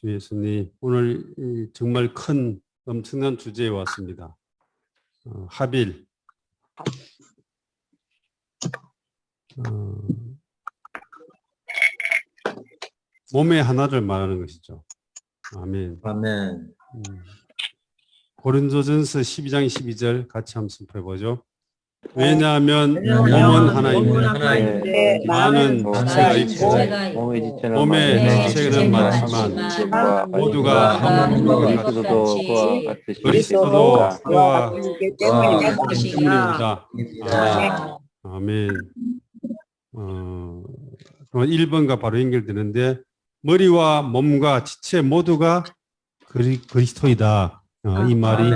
주 예수님, 오늘 정말 큰 엄청난 주제에 왔습니다. 하빌. 몸의 하나를 말하는 것이죠. 아멘. 아멘. 고린도전서 12장 12절 같이 한번 선포해보죠. 왜냐하면 몸은 하나인데 많은 지체가 있고 몸의 지체는 많지만 모두가 한 몸인 것 같이 그리스도도 그와 때문입니다. 아멘. 1번과 바로 연결되는데 머리와 몸과 지체 모두가 그리스도이다. 이 말이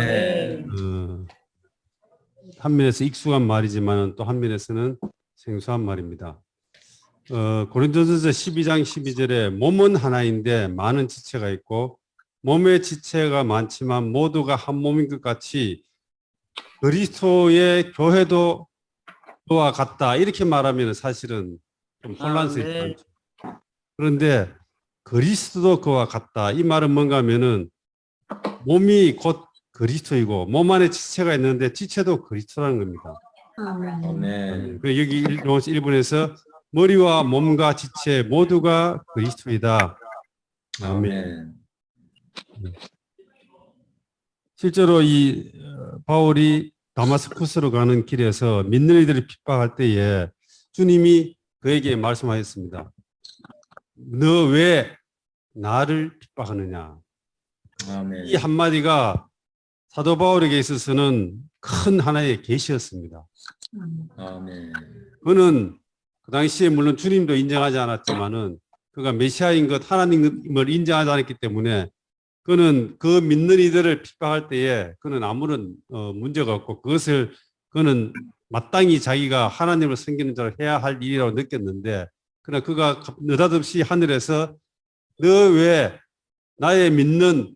한 면에서 익숙한 말이지만 또 한 면에서는 생소한 말입니다. 고린도전서 12장 12절에 몸은 하나인데 많은 지체가 있고 몸의 지체가 많지만 모두가 한 몸인 것 같이 그리스도의 교회도 그와 같다. 이렇게 말하면 사실은 좀 혼란스럽지 않죠. 그런데 그리스도도 그와 같다. 이 말은 뭔가 하면은 몸이 곧 그리스도이고 몸 안에 지체가 있는데 지체도 그리스도라는 겁니다. 아멘. 그리고 여기 로마서 1번에서 머리와 몸과 지체 모두가 그리스도이다. 아멘. 실제로 이 바울이 다마스쿠스로 가는 길에서 믿는 이들을 핍박할 때에 주님이 그에게 말씀하셨습니다. 너 왜 나를 핍박하느냐? 아멘. 이 한마디가 사도 바울에게 있어서는 큰 하나의 계시였습니다. 아멘. 그는 그 당시에 물론 주님도 인정하지 않았지만은 그가 메시아인 것 하나님을 인정하지 않았기 때문에 그는 그 믿는 이들을 핍박할 때에 그는 아무런 문제가 없고 그것을 그는 마땅히 자기가 하나님을 섬기는 자로 해야 할 일이라고 느꼈는데 그러나 그가 느닷없이 하늘에서 너 왜 나의 믿는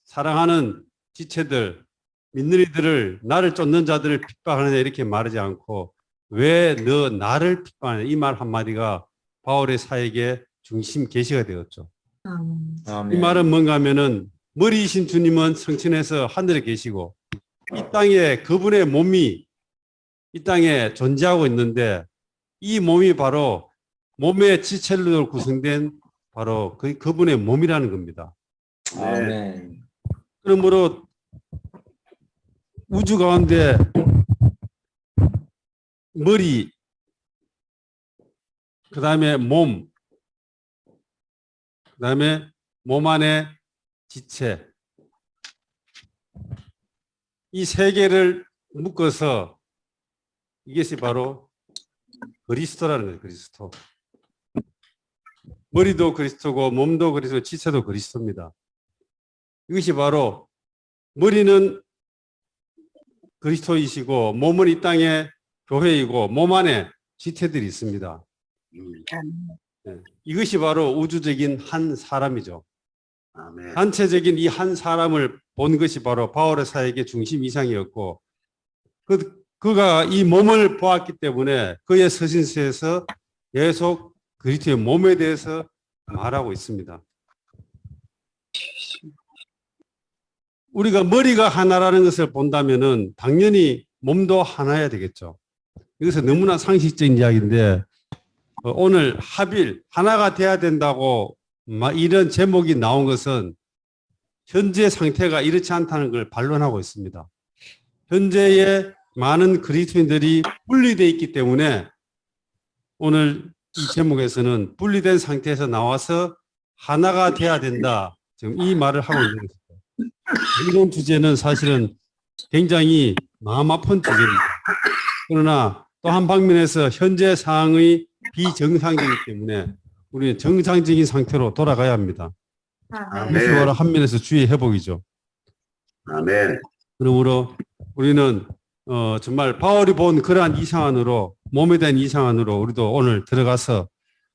사랑하는 지체들 믿는 이들을 나를 쫓는 자들을 핍박하느냐 이렇게 말하지 않고 왜 너 나를 핍박하느냐 이 말 한마디가 바울의 사역의 중심 계시가 되었죠. 아멘. 이 말은 뭔가 하면은 머리이신 주님은 성천에서 하늘에 계시고 이 땅에 그분의 몸이 이 땅에 존재하고 있는데 이 몸이 바로 몸의 지체로 구성된 바로 그분의 몸이라는 겁니다. 아멘. 그러므로 우주 가운데 머리, 그 다음에 몸, 그 다음에 몸 안에 지체, 이 세 개를 묶어서 이것이 바로 그리스도라는 거예요. 그리스도. 머리도 그리스도고 몸도 그리스도, 지체도 그리스도입니다. 이것이 바로 머리는 그리스도이시고 몸은 이 땅의 교회이고 몸 안에 지체들이 있습니다. 네. 이것이 바로 우주적인 한 사람이죠. 아멘. 단체적인 이 한 사람을 본 것이 바로 바울의 사역의 중심 이상이었고 그가 이 몸을 보았기 때문에 그의 서신서에서 계속 그리스도의 몸에 대해서 말하고 있습니다. 우리가 머리가 하나라는 것을 본다면은 당연히 몸도 하나여야 되겠죠. 이것은 너무나 상식적인 이야기인데 오늘 하빌 하나가 돼야 된다고 이런 제목이 나온 것은 현재 상태가 이렇지 않다는 걸 반론하고 있습니다. 현재의 많은 그리스도인들이 분리되어 있기 때문에 오늘 이 제목에서는 분리된 상태에서 나와서 하나가 돼야 된다. 지금 이 말을 하고 있는 것입니다. 이런 주제는 사실은 굉장히 마음 아픈 주제입니다. 그러나 또 한 방면에서 현재 상황의 비정상적이기 때문에 우리는 정상적인 상태로 돌아가야 합니다. 이것이 바로 한 면에서 주의 회복이죠. 아멘. 그러므로 우리는 정말 바울이 본 그러한 이상안으로 몸에 대한 이상안으로 우리도 오늘 들어가서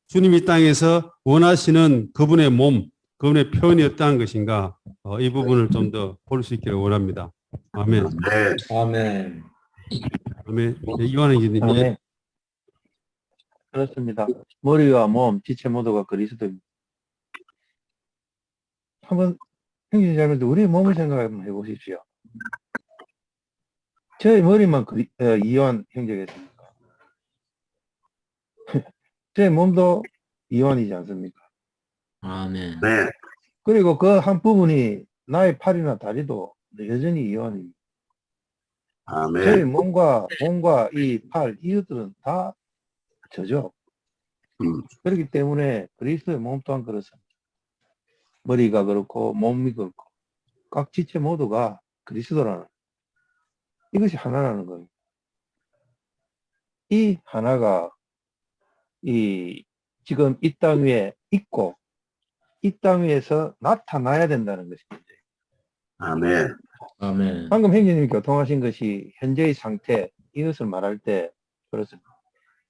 주님 이 땅에서 원하시는 그분의 몸, 그분의 표현이 어떠한 것인가 이 부분을 좀 더 볼 수 있기를 원합니다. 아멘. 아멘. 아멘. 이완희 기자님. 아멘. 그렇습니다. 머리와 몸, 지체 모두가 그리스도입니다. 한번 형제자매들 우리 몸을 생각 한번 해보십시오. 제 머리만 이완 형제겠습니까? 제 몸도 이완이지 않습니까? 아멘. 아멘. 그리고 그 한 부분이 나의 팔이나 다리도 여전히 이완입니다. 저희 아멘. 몸과 이 팔, 이것들은 다 저죠. 그렇기 때문에 그리스도의 몸 또한 그렇습니다. 머리가 그렇고 몸이 그렇고 각 지체 모두가 그리스도라는 이것이 하나라는 겁니다. 이 하나가 지금 이 땅 위에 있고 이 땅 위에서 나타나야 된다는 것입니다. 아멘. 아멘. 방금 형제님이 교통하신 것이 현재의 상태 이것을 말할 때 그렇습니다.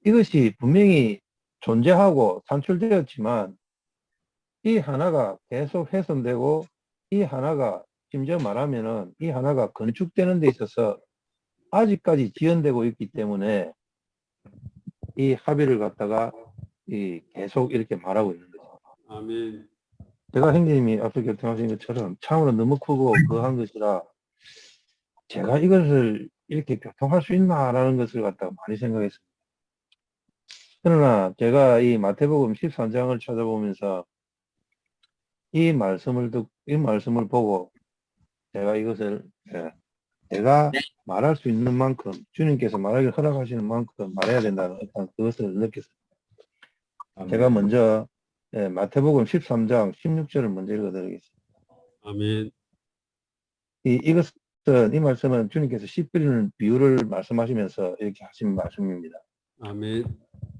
이것이 분명히 존재하고 산출되었지만 이 하나가 계속 훼손되고 이 하나가 심지어 말하면은 이 하나가 건축되는 데 있어서 아직까지 지연되고 있기 때문에 이 합의를 갖다가 계속 이렇게 말하고 있는 거죠. 아멘. 제가 형님이 앞서 교통하신 것처럼 참으로 너무 크고 거한 것이라 제가 이것을 이렇게 교통할 수 있나라는 것을 갖다가 많이 생각했습니다. 그러나 제가 이 마태복음 13장을 찾아보면서 이 말씀을 보고 제가 이것을 내가 말할 수 있는 만큼 주님께서 말하기 허락하시는 만큼 말해야 된다는 어떤 그것을 느꼈습니다. 아멘. 제가 먼저 마태복음 13장 16절을 먼저 읽어드리겠습니다. 아멘. 이것은 이 말씀은 주님께서 씨 뿌리는 비유를 말씀하시면서 이렇게 하신 말씀입니다. 아멘.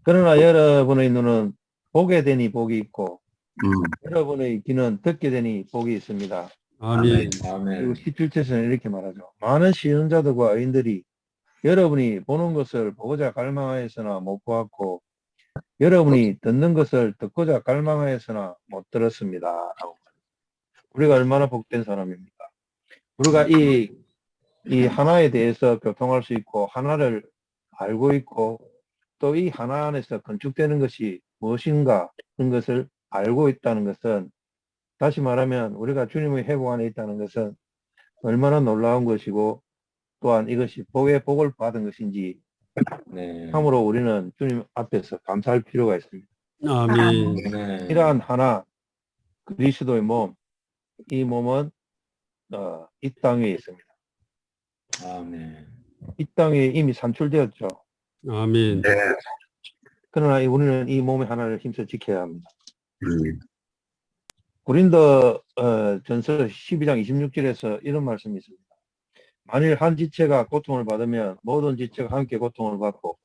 그러나 여러분의 눈은 보게 되니 복이 있고 음. 여러분의 귀는 듣게 되니 복이 있습니다. 아멘. 그리고 아멘. 17절에서는 이렇게 말하죠. 많은 시선자들과 의인들이 여러분이 보는 것을 보고자 갈망하였으나 못 보았고 여러분이 듣는 것을 듣고자 갈망하였으나 못 들었습니다. 우리가 얼마나 복된 사람입니까? 우리가 이 하나에 대해서 교통할 수 있고 하나를 알고 있고 또 이 하나 안에서 건축되는 것이 무엇인가 그런 것을 알고 있다는 것은 다시 말하면 우리가 주님의 회복 안에 있다는 것은 얼마나 놀라운 것이고 또한 이것이 복의 복을 받은 것인지 네. 참으로 우리는 주님 앞에서 감사할 필요가 있습니다. 아멘. 네. 이러한 하나 그리스도의 몸, 이 몸은 이 땅 위에 있습니다. 아멘. 이 땅 위에 이미 산출되었죠. 아멘. 네. 그러나 우리는 이 몸의 하나를 힘써 지켜야 합니다. 음. 고린도 전서 12장 26절에서 이런 말씀이 있습니다. 만일 한 지체가 고통을 받으면 모든 지체가 함께 고통을 받고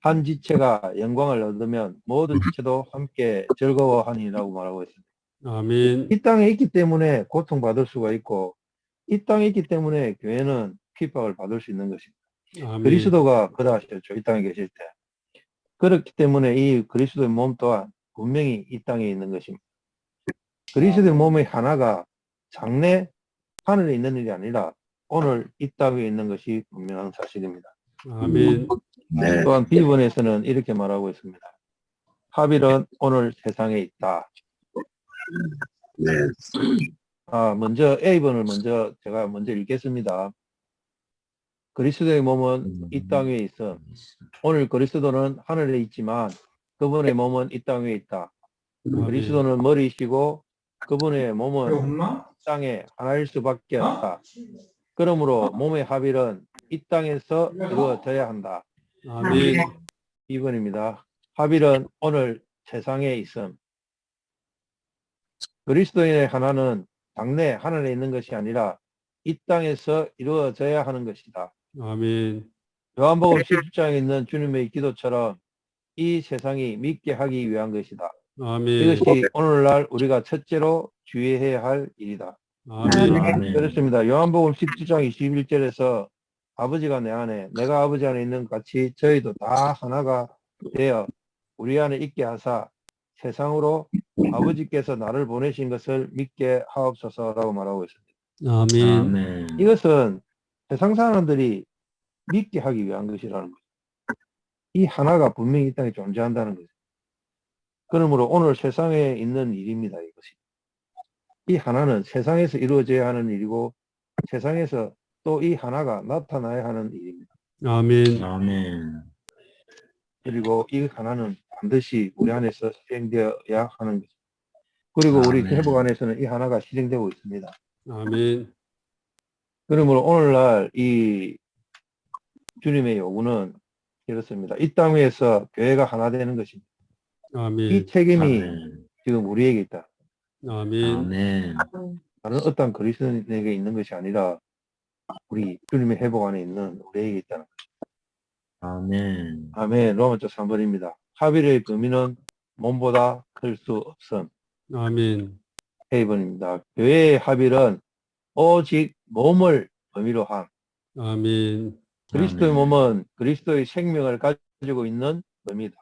한 지체가 영광을 얻으면 모든 지체도 함께 즐거워하니라고 말하고 있습니다. 아멘. 이 땅에 있기 때문에 고통받을 수가 있고 이 땅에 있기 때문에 교회는 핍박을 받을 수 있는 것입니다. 아멘. 그리스도가 그러하셨죠. 이 땅에 계실 때. 그렇기 때문에 이 그리스도의 몸 또한 분명히 이 땅에 있는 것입니다. 그리스도의 몸의 하나가 장래 하늘에 있는 일이 아니라 오늘 이 땅 위에 있는 것이 분명한 사실입니다. 아멘. 네. 또한 비번에서는 이렇게 말하고 있습니다. 하빌은 오늘 세상에 있다. 네. 먼저 A번을 제가 먼저 읽겠습니다. 그리스도의 몸은 이 땅 위에 있어. 오늘 그리스도는 하늘에 있지만 그분의 몸은 이 땅 위에 있다. 그리스도는 머리이시고 그분의 몸은 땅에 하나일 수밖에 없다. 그러므로 몸의 합일은 이 땅에서 이루어져야 한다. 아멘. 2번입니다. 합일은 오늘 세상에 있음. 그리스도인의 하나는 당내 하늘에 있는 것이 아니라 이 땅에서 이루어져야 하는 것이다. 아멘. 요한복음 10장에 있는 주님의 기도처럼 이 세상이 믿게 하기 위한 것이다. 아멘. 이것이 오늘날 우리가 첫째로 주의해야 할 일이다. 아멘. 아멘. 그렇습니다. 요한복음 17장 21절에서 아버지가 내 안에 내가 아버지 안에 있는 것 같이 저희도 다 하나가 되어 우리 안에 있게 하사 세상으로 아버지께서 나를 보내신 것을 믿게 하옵소서라고 말하고 있습니다. 아멘. 아멘. 이것은 세상 사람들이 믿게 하기 위한 것이라는 거죠. 이 하나가 분명히 이 땅에 존재한다는 거죠. 그러므로 오늘 세상에 있는 일입니다. 이것이. 이 하나는 세상에서 이루어져야 하는 일이고 세상에서 또 이 하나가 나타나야 하는 일입니다. 아멘. 아멘. 그리고 이 하나는 반드시 우리 안에서 실행되어야 하는 것입니다. 그리고 우리 아멘. 회복 안에서는 이 하나가 실행되고 있습니다. 아멘. 그러므로 오늘날 이 주님의 요구는 이렇습니다. 이 땅 위에서 교회가 하나 되는 것입니다. 이 아멘. 책임이 아멘. 지금 우리에게 있다. 아멘. 아멘. 다른 어떤 그리스도인에게 있는 것이 아니라 우리 주님의 회복 안에 있는 우리에게 있다는 것. 아멘. 아멘. 로마서 3번입니다. 합일의 범위는 몸보다 클 수 없음. 아멘. A번입니다. 교회의 합일은 오직 몸을 범위로 함. 아멘. 그리스도의 아멘. 몸은 그리스도의 생명을 가지고 있는 범위다.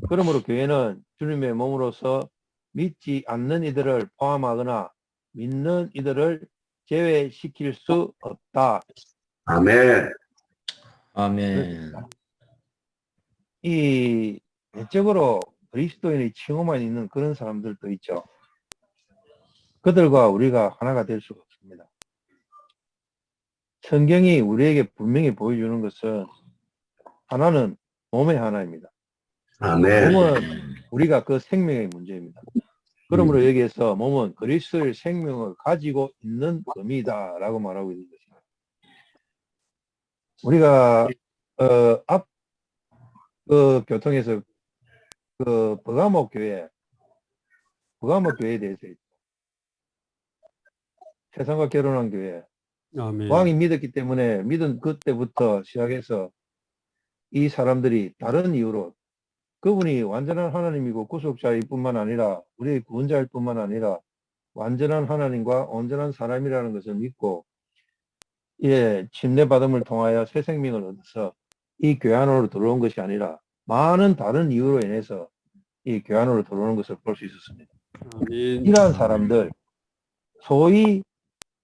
그러므로 교회는 주님의 몸으로서 믿지 않는 이들을 포함하거나 믿는 이들을 제외시킬 수 없다. 아멘. 아멘. 이 내적으로 그리스도인의 칭호만 있는 그런 사람들도 있죠. 그들과 우리가 하나가 될 수가 없습니다. 성경이 우리에게 분명히 보여주는 것은 하나는 몸의 하나입니다. 아멘. 몸은 우리가 그 생명의 문제입니다. 그러므로 여기에서 몸은 그리스도의 생명을 가지고 있는 범위다라고 말하고 있는 것입니다. 우리가 앞 그 교통에서 그 버가모 교회에 대해서 세상과 결혼한 교회 아멘. 왕이 믿었기 때문에 믿은 그때부터 시작해서 이 사람들이 다른 이유로 그분이 완전한 하나님이고 구속자일 뿐만 아니라 우리의 구원자일 뿐만 아니라 완전한 하나님과 온전한 사람이라는 것을 믿고 침례받음을 통하여 새 생명을 얻어서 이 교회 안으로 들어온 것이 아니라 많은 다른 이유로 인해서 이 교회 안으로 들어오는 것을 볼 수 있었습니다. 아멘. 이러한 사람들, 소위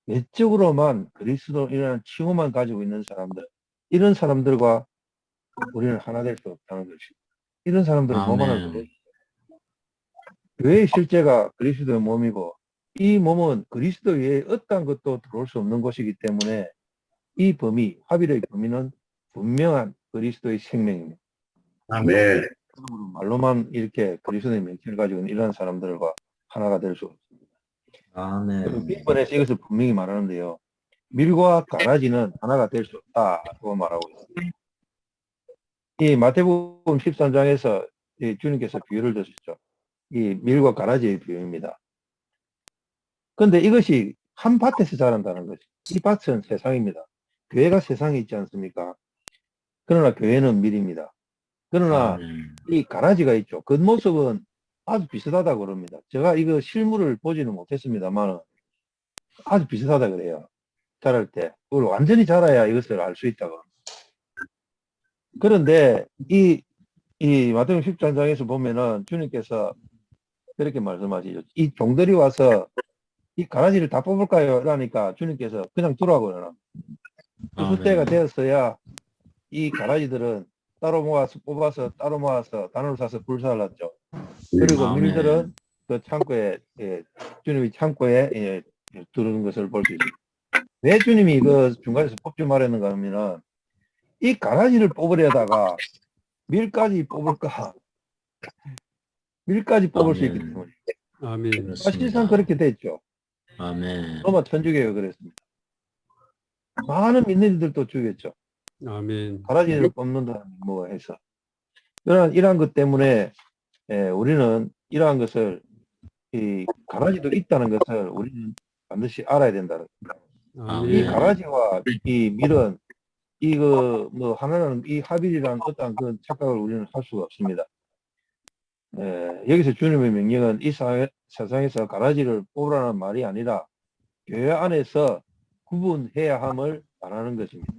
외적으로만 그리스도인이라는 칭호만 가지고 있는 사람들, 이런 사람들과 우리는 하나 될 수 없다는 것입니다. 이런 사람들은 몸 안을 들어오죠. 아멘. 교회의 실제가 그리스도의 몸이고 이 몸은 그리스도 외에 어떠한 것도 들어올 수 없는 것이기 때문에 이 범위, 합일의 범위는 분명한 그리스도의 생명입니다. 아멘. 말로만 이렇게 그리스도의 명칭을 가지고 있는 이런 사람들과 하나가 될 수 없습니다. 아멘. B번에서 이것을 분명히 말하는데요. 밀과 가라지는 하나가 될 수 없다고 말하고 있습니다. 이 마태복음 13장에서 주님께서 비유를 드셨죠. 이 밀과 가라지의 비유입니다. 그런데 이것이 한 밭에서 자란다는 것이, 이 밭은 세상입니다. 교회가 세상에 있지 않습니까? 그러나 교회는 밀입니다. 그러나 아멘. 이 가라지가 있죠. 겉모습은 아주 비슷하다고 그럽니다. 제가 이거 실물을 보지는 못했습니다만 아주 비슷하다 그래요. 자랄 때. 그걸 완전히 자라야 이것을 알 수 있다고. 그런데 이 마태복음 13장에서 보면은 주님께서 그렇게 말씀하시죠. 이 종들이 와서 이 가라지를 다 뽑을까요? 그러니까 주님께서 그냥 두라고 그러나. 그 때가 되었어야 이 가라지들은 따로 모아서 뽑아서 따로 모아서 단으로 사서 불살랐죠. 그리고 아멘. 밀들은 그 창고에 주님이 창고에 두는 것을 볼 수 있습니다. 왜 주님이 그 중간에서 뽑지 말았는가 하면은 이 가라지를 뽑으려다가 밀까지 뽑을까? 밀까지 뽑을 수 있기 아멘. 때문에. 아멘. 사실상 그렇게 됐죠. 아멘. 로마 천주교가 그랬습니다. 많은 믿는 이들도 죽였죠. 아멘. 가라지를 뽑는다 뭐 해서. 이러한 것 때문에 우리는 이러한 것을 이 가라지도 있다는 것을 우리는 반드시 알아야 된다는 거예요. 이 아멘. 가라지와 이 밀은 이거 뭐 하나는 이 합일이라는 어떠한 그 착각을 우리는 할 수가 없습니다. 여기서 주님의 명령은 이 세상에서 가라지를 뽑으라는 말이 아니라 교회 안에서 구분해야 함을 말하는 것입니다.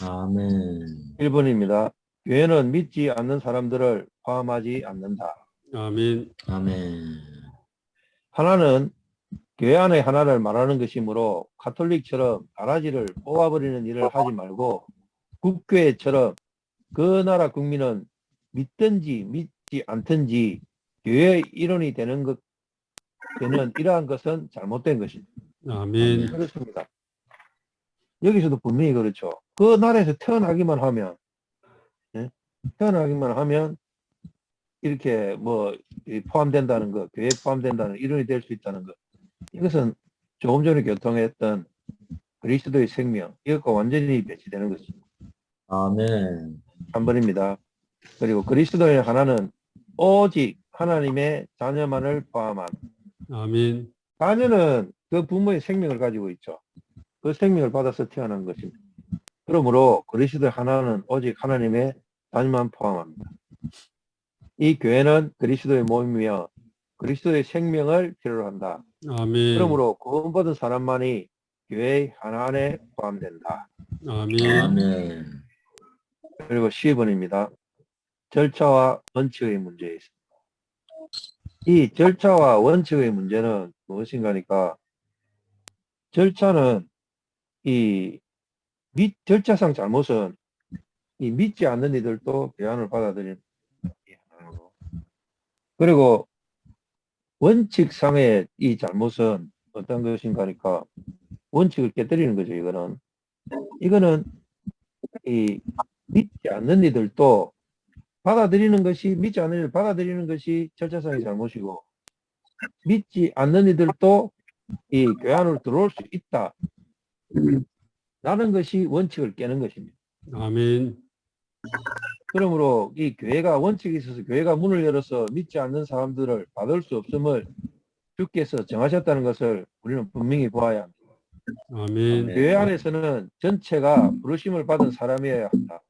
아멘. 1번입니다. 교회는 믿지 않는 사람들을 포함하지 않는다. 아멘. 아멘. 하나는 교회 안의 하나를 말하는 것이므로 가톨릭처럼 가라지를 뽑아버리는 일을 하지 말고 국교회처럼 그 나라 국민은 믿든지 믿지 않든지 교회의 일원이 되는 것 걔는 이러한 것은 잘못된 것입니다. 아멘. 그렇습니다. 여기서도 분명히 그렇죠. 그 나라에서 태어나기만 하면, 예? 태어나기만 하면 이렇게 뭐 포함된다는 것, 교회에 포함된다는 일원이 될 수 있다는 것. 이것은 조금 전에 교통했던 그리스도의 생명, 이것과 완전히 배치되는 것입니다. 아멘. 3번입니다. 그리고 그리스도의 하나는 오직 하나님의 자녀만을 포함한. 아멘. 자녀는 그 부모의 생명을 가지고 있죠. 그 생명을 받아서 태어난 것입니다. 그러므로 그리스도의 하나는 오직 하나님의 자녀만 포함합니다. 이 교회는 그리스도의 몸이며 그리스도의 생명을 필요로 한다. 아멘. 그러므로 구원받은 사람만이 교회의 하나 안에 포함된다. 아멘. 아멘. 그리고 10번입니다. 절차와 원칙의 문제 있습니다. 이 절차와 원칙의 문제는 무엇인가니까 절차는 이 절차상 잘못은 이 믿지 않는 이들도 교환을 받아들이는 거고, 그리고 원칙상의 이 잘못은 어떤 것인가니까 원칙을 깨뜨리는 거죠. 이거는 이 믿지 않는 이들도 받아들이는 것이, 믿지 않는 이들 받아들이는 것이 절차상의 잘못이고, 믿지 않는 이들도 이 교환으로 들어올 수 있다 라는 것이 원칙을 깨는 것입니다. 아멘. 그러므로 이 교회가 원칙이 있어서 교회가 문을 열어서 믿지 않는 사람들을 받을 수 없음을 주께서 정하셨다는 것을 우리는 분명히 보아야 합니다. 아멘. 교회 안에서는 전체가 부르심을 받은 사람이어야 한다.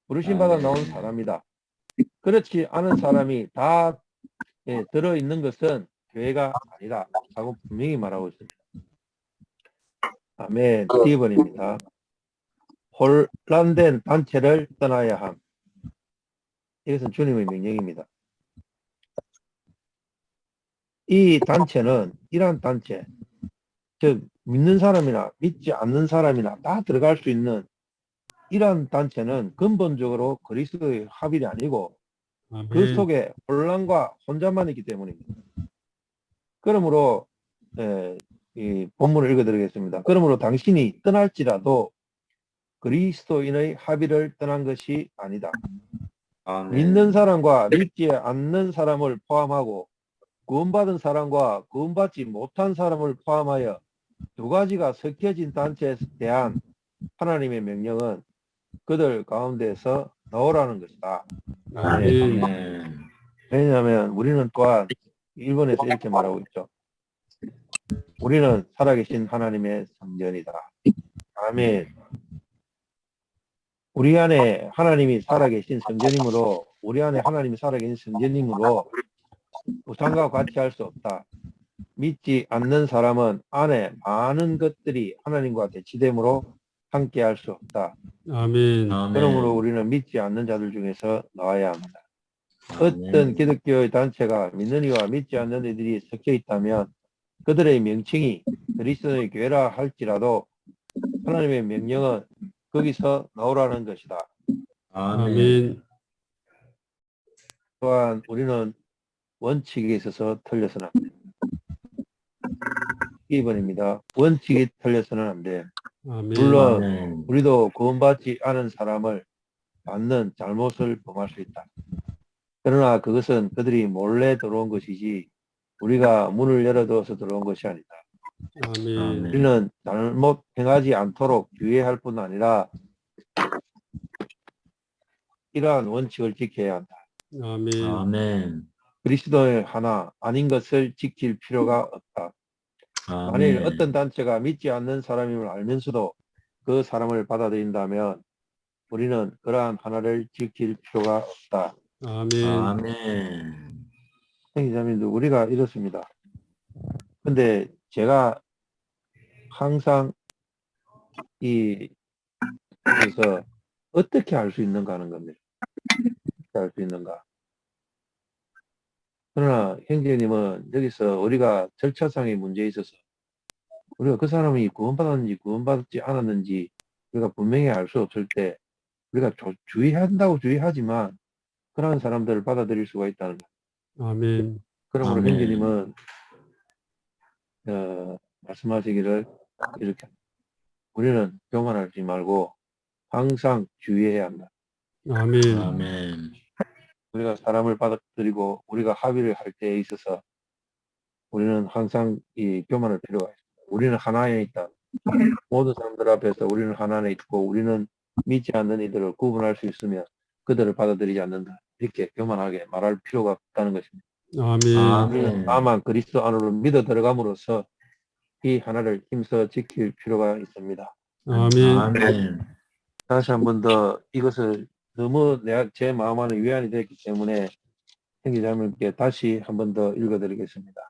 부르심 받아 나온 사람이다. 그렇지 않은 사람이 다 들어있는 것은 교회가 아니다. 라고 분명히 말하고 있습니다. 아멘. 2번입니다. 혼란된 단체를 떠나야 함. 이것은 주님의 명령입니다. 이 단체는 이러한 단체, 즉 믿는 사람이나 믿지 않는 사람이나 다 들어갈 수 있는 이러한 단체는 근본적으로 그리스도의 합일이 아니고 그 아멘. 속에 혼란과 혼자만 있기 때문입니다. 그러므로 이 본문을 읽어드리겠습니다. 그러므로 당신이 떠날지라도 그리스도인의 합의를 떠난 것이 아니다. 아멘. 믿는 사람과 믿지 않는 사람을 포함하고 구원받은 사람과 구원받지 못한 사람을 포함하여 두 가지가 섞여진 단체에 대한 하나님의 명령은 그들 가운데서 나오라는 것이다. 아멘. 아멘. 왜냐하면 우리는 또한 일본에서 이렇게 말하고 있죠. 우리는 살아계신 하나님의 성전이다. 아멘. 우리 안에 하나님이 살아계신 성전이므로, 우리 안에 하나님이 살아계신 성전이므로 우상과 같이 할 수 없다. 믿지 않는 사람은 안에 많은 것들이 하나님과 대치되므로 함께 할 수 없다. 아멘. 그러므로 우리는 믿지 않는 자들 중에서 나와야 합니다. 아멘. 어떤 기독교의 단체가 믿는 이와 믿지 않는 이들이 섞여 있다면 그들의 명칭이 그리스도의 교회라 할지라도 하나님의 명령은 거기서 나오라는 것이다. 아멘. 아멘. 또한 우리는 원칙에 있어서 틀려서는 안 돼. 2번입니다. 원칙이 틀려서는 안 돼. 아멘. 물론 아멘. 우리도 구원받지 않은 사람을 받는 잘못을 범할 수 있다. 그러나 그것은 그들이 몰래 들어온 것이지 우리가 문을 열어두어서 들어온 것이 아니다. 아멘. 우리는 잘못 행하지 않도록 주의할 뿐 아니라 이러한 원칙을 지켜야 한다. 아멘. 아멘. 그리스도의 하나 아닌 것을 지킬 필요가 없다. 만일 어떤 단체가 믿지 않는 사람임을 알면서도 그 사람을 받아들인다면 우리는 그러한 하나를 지킬 필요가 없다. 아멘. 아멘. 형제자매님들, 우리가 이렇습니다. 근데 제가 항상 그래서 어떻게 알 수 있는가 하는 겁니다. 어떻게 알 수 있는가. 그러나 형제님은 여기서 우리가 절차상의 문제에 있어서 우리가 그 사람이 구원받았는지 구원받지 않았는지 우리가 분명히 알 수 없을 때 우리가 주의한다고 주의하지만 그러한 사람들을 받아들일 수가 있다는 거예요. 아멘. 그러므로 아멘. 형제님은 말씀하시기를 이렇게 우리는 교만하지 말고 항상 주의해야 한다. 아멘. 아멘. 우리가 사람을 받아들이고 우리가 합의를 할 때에 있어서 우리는 항상 이 교만할 필요가 있습니다. 우리는 하나에 있다. 모든 사람들 앞에서 우리는 하나에 있고 우리는 믿지 않는 이들을 구분할 수 있으며 그들을 받아들이지 않는다. 이렇게 교만하게 말할 필요가 없다는 것입니다. 아멘. 아멘. 다만 그리스도 안으로 믿어 들어감으로써 이 하나를 힘써 지킬 필요가 있습니다. 아멘. 아멘. 다시 한 번 더 이것을 너무 제 마음 안에 위안이 됐기 때문에 형제자매님께 다시 한 번 더 읽어드리겠습니다.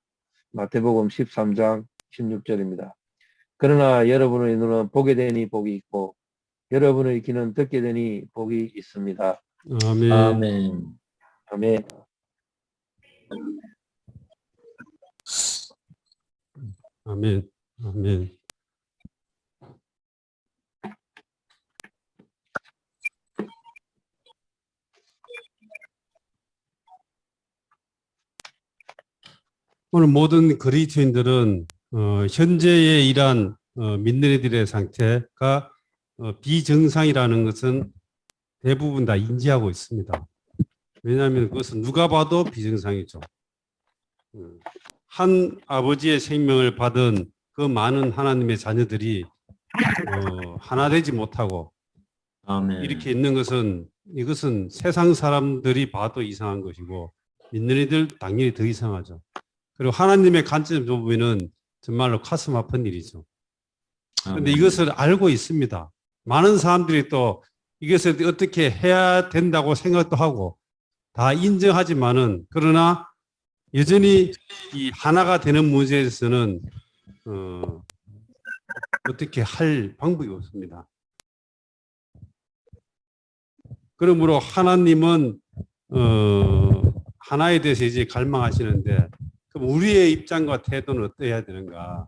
마태복음 13장 16절입니다. 그러나 여러분의 눈은 보게 되니 복이 있고 여러분의 귀는 듣게 되니 복이 있습니다. 아멘. 아멘. 아멘. 아멘. 아멘. 오늘 모든 그리스도인들은 현재의 이러한 믿는 이들의 상태가 비정상이라는 것은 대부분 다 인지하고 있습니다. 왜냐하면 그것은 누가 봐도 비정상이죠. 한 아버지의 생명을 받은 그 많은 하나님의 자녀들이 하나 되지 못하고 아멘. 이렇게 있는 것은 이것은 세상 사람들이 봐도 이상한 것이고 믿는 이들 당연히 더 이상하죠. 그리고 하나님의 관점에서 보면은 정말로 가슴 아픈 일이죠. 그런데 이것을 알고 있습니다. 많은 사람들이 또 이것을 어떻게 해야 된다고 생각도 하고 다 인정하지만은 그러나 여전히 이 하나가 되는 문제에서는 어떻게 할 방법이 없습니다. 그러므로 하나님은 하나에 대해서 이제 갈망하시는데 그럼 우리의 입장과 태도는 어떠해야 되는가?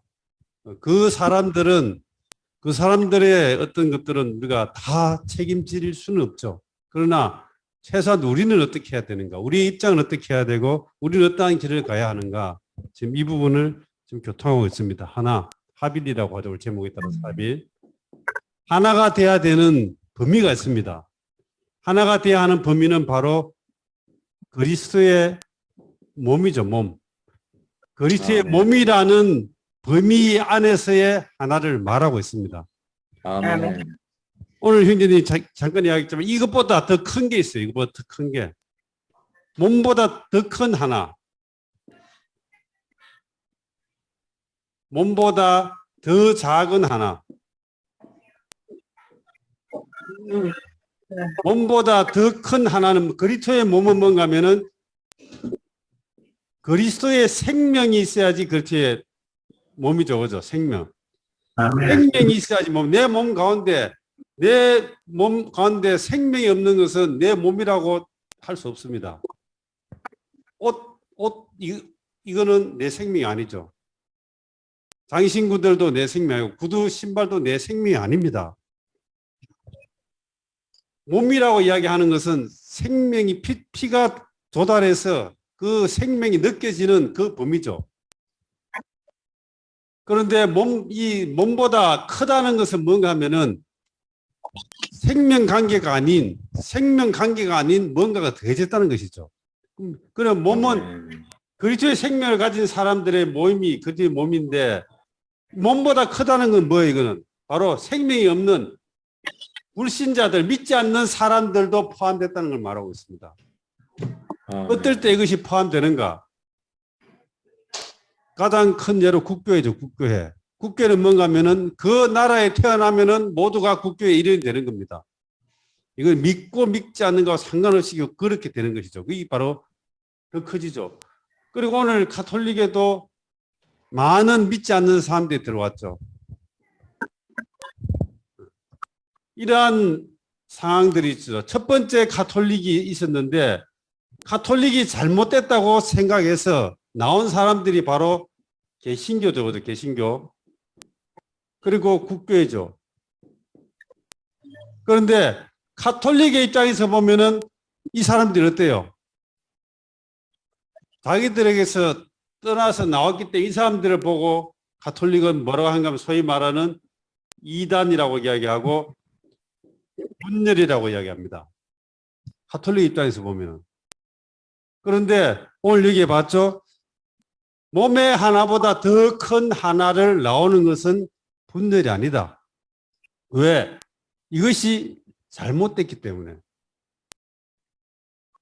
그 사람들의 어떤 것들은 우리가 다 책임질 수는 없죠. 그러나 최소한 우리는 어떻게 해야 되는가? 우리의 입장은 어떻게 해야 되고 우리는 어떠한 길을 가야 하는가? 지금 이 부분을 지금 교통하고 있습니다. 하나, 하빌이라고 하죠. 우리 제목에 따라서 하빌. 하나가 돼야 되는 범위가 있습니다. 하나가 돼야 하는 범위는 바로 그리스도의 몸이죠, 몸. 그리스도의 몸이라는 범위 안에서의 하나를 말하고 있습니다. 아멘. 오늘 형제님이 잠깐 이야기했지만 이것보다 더 큰 게 있어요. 이것보다 더 큰 게. 몸보다 더 큰 하나. 몸보다 더 작은 하나. 몸보다 더 큰 하나는 그리스도의 몸은 뭔가 하면은 그리스도의 생명이 있어야지 그리스도의 몸이죠. 그죠? 생명. 생명이 있어야지 몸. 내 몸 가운데 생명이 없는 것은 내 몸이라고 할 수 없습니다. 이거는 내 생명이 아니죠. 장신구들도 내 생명이 아니고 구두 신발도 내 생명이 아닙니다. 몸이라고 이야기하는 것은 생명이 피가 도달해서 그 생명이 느껴지는 그 범위죠. 그런데 이 몸보다 크다는 것은 뭔가 하면은 생명 관계가 아닌 뭔가가 더해졌다는 것이죠. 그럼 몸은 그리스도의 생명을 가진 사람들의 모임이 그리스도의 몸인데 몸보다 크다는 건 뭐예요? 이거는 바로 생명이 없는 불신자들, 믿지 않는 사람들도 포함됐다는 걸 말하고 있습니다. 어떨 때 이것이 포함되는가? 가장 큰 예로 국교회죠, 국교회. 국교회는 뭔가 하면은 그 나라에 태어나면은 모두가 국교회 일원이 되는 겁니다. 이건 믿고 믿지 않는 것과 상관없이 그렇게 되는 것이죠. 그게 바로 더 커지죠. 그리고 오늘 가톨릭에도 많은 믿지 않는 사람들이 들어왔죠. 이러한 상황들이 있죠. 첫 번째 가톨릭이 있었는데 가톨릭이 잘못됐다고 생각해서 나온 사람들이 바로 개신교죠. 개신교. 그리고 국교회죠. 그런데 가톨릭의 입장에서 보면은 이 사람들이 어때요? 자기들에게서 떠나서 나왔기 때문에 이 사람들을 보고 가톨릭은 뭐라고 하는가 하면 소위 말하는 이단이라고 이야기하고 분열이라고 이야기합니다. 가톨릭 입장에서 보면. 그런데 오늘 여기에 봤죠? 몸의 하나보다 더 큰 하나를 나오는 것은 분열이 아니다. 왜? 이것이 잘못됐기 때문에.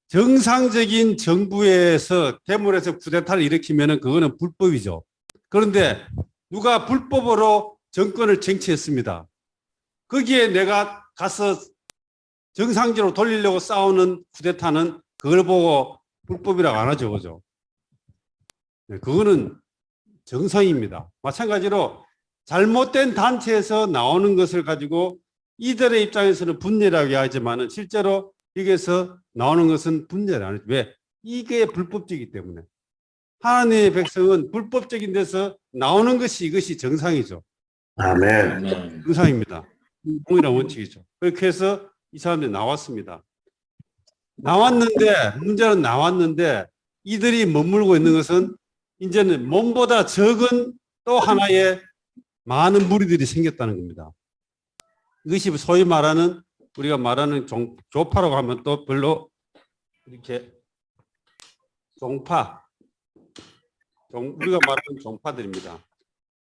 정상적인 정부에서 대물에서 쿠데타를 일으키면 그거는 불법이죠. 그런데 누가 불법으로 정권을 쟁취했습니다. 거기에 내가 가서 정상적으로 돌리려고 싸우는 쿠데타는 그걸 보고 불법이라고 안 하죠. 그죠? 네, 그거는 정상입니다. 마찬가지로 잘못된 단체에서 나오는 것을 가지고 이들의 입장에서는 분열이라고 하지만 실제로 여기에서 나오는 것은 분열이 아니죠. 왜? 이게 불법적이기 때문에. 하나님의 백성은 불법적인 데서 나오는 것이 이것이 정상이죠. 아멘. 아멘. 정상입니다. 동일한 원칙이죠. 그렇게 해서 이 사람들이 나왔습니다. 나왔는데 문제는 나왔는데 이들이 머물고 있는 것은 이제는 몸보다 적은 또 하나의 많은 무리들이 생겼다는 겁니다. 이것이 소위 말하는 우리가 말하는 조파라고 하면 또 별로 이렇게 종파, 우리가 말하는 종파들입니다.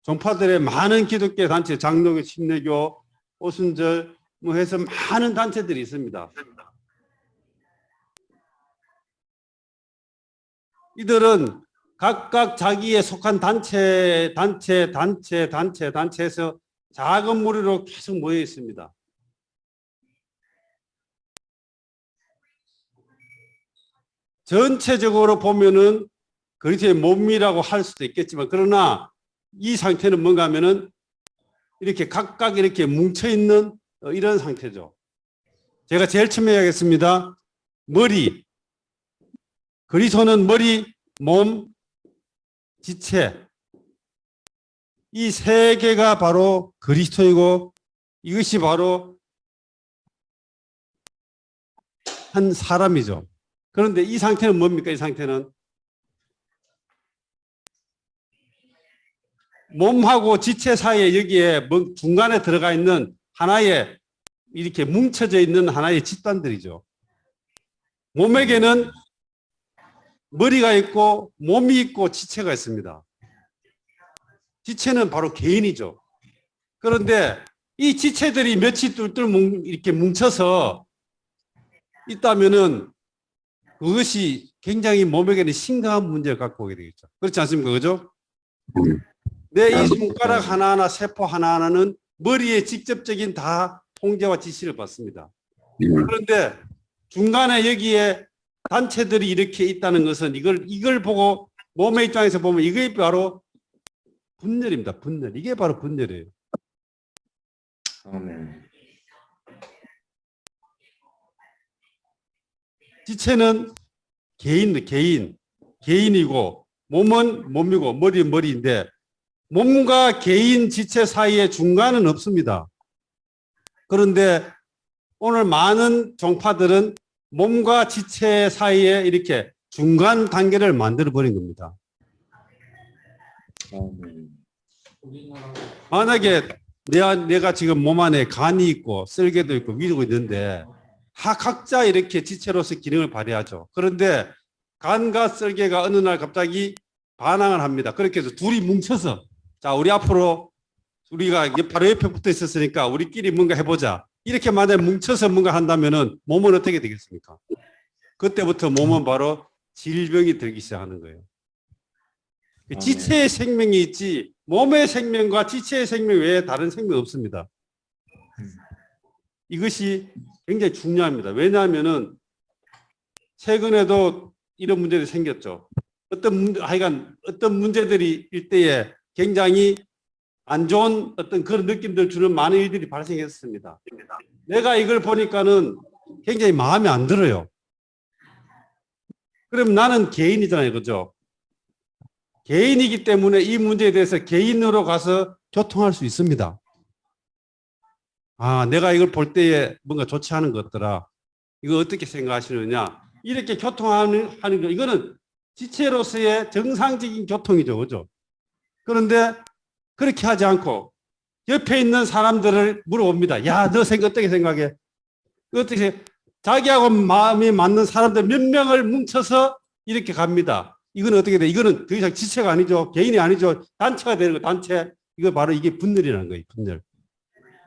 종파들의 많은 기독교 단체, 장로교, 침례교, 오순절 뭐 해서 많은 단체들이 있습니다. 이들은 각각 자기에 속한 단체에서 작은 무리로 계속 모여 있습니다. 전체적으로 보면은 그리스도의 몸이라고 할 수도 있겠지만 그러나 이 상태는 뭔가 하면은 이렇게 각각 이렇게 뭉쳐 있는 이런 상태죠. 제가 제일 처음에 하겠습니다. 머리. 그리스도는 머리, 몸, 지체. 이 세 개가 바로 그리스도이고 이것이 바로 한 사람이죠. 그런데 이 상태는 뭡니까? 이 상태는 몸하고 지체 사이에 여기에 중간에 들어가 있는 하나의 이렇게 뭉쳐져 있는 하나의 집단들이죠. 몸에게는 머리가 있고 몸이 있고 지체가 있습니다. 지체는 바로 개인이죠. 그런데 이 지체들이 며칠 뚫뚫 이렇게 뭉쳐서 있다면은 그것이 굉장히 몸에게는 심각한 문제를 갖고 오게 되겠죠. 그렇지 않습니까? 그죠? 내 이 손가락 하나하나, 세포 하나하나는 머리의 직접적인 다 통제와 지시를 받습니다. 그런데 중간에 여기에 단체들이 이렇게 있다는 것은 이걸 보고 몸의 입장에서 보면 이게 바로 분열입니다. 분열. 이게 바로 분열이에요. 아멘. 지체는 개인이고 몸은 몸이고 머리는 머리인데 몸과 개인 지체 사이에 중간은 없습니다. 그런데 오늘 많은 종파들은 몸과 지체 사이에 이렇게 중간 단계를 만들어 버린 겁니다. 아멘. 만약에 내가 지금 몸 안에 간이 있고 쓸개도 있고 위도 있는데 각자 이렇게 지체로서 기능을 발휘하죠. 그런데 간과 쓸개가 어느 날 갑자기 반항을 합니다. 그렇게 해서 둘이 뭉쳐서 자 우리 앞으로 우리가 바로 옆에 붙어 있었으니까 우리끼리 뭔가 해보자. 이렇게 만약에 뭉쳐서 뭔가 한다면은 몸은 어떻게 되겠습니까? 그때부터 몸은 바로 질병이 들기 시작하는 거예요. 지체의 생명이 있지 몸의 생명과 지체의 생명 외에 다른 생명이 없습니다. 이것이 굉장히 중요합니다. 왜냐하면은 최근에도 이런 문제들이 생겼죠. 어떤 문제들이 일대에 굉장히 안 좋은 어떤 그런 느낌들 주는 많은 일들이 발생했습니다. 내가 이걸 보니까는 굉장히 마음에 안 들어요. 그럼 나는 개인이잖아요. 그죠? 개인이기 때문에 이 문제에 대해서 개인으로 가서 교통할 수 있습니다. 아, 내가 이걸 볼 때에 뭔가 좋지 않은 것 같더라. 이거 어떻게 생각하시느냐. 이렇게 교통하는 거, 이거는 지체로서의 정상적인 교통이죠. 그죠? 그런데 그렇게 하지 않고 옆에 있는 사람들을 물어봅니다. 야, 너 어떻게 생각해? 어떻게 자기하고 마음이 맞는 사람들 몇 명을 뭉쳐서 이렇게 갑니다. 이건 어떻게 돼? 이거는 더 이상 지체가 아니죠. 개인이 아니죠. 단체가 되는 거, 단체. 이거 바로 이게 분열이라는 거예요. 분열.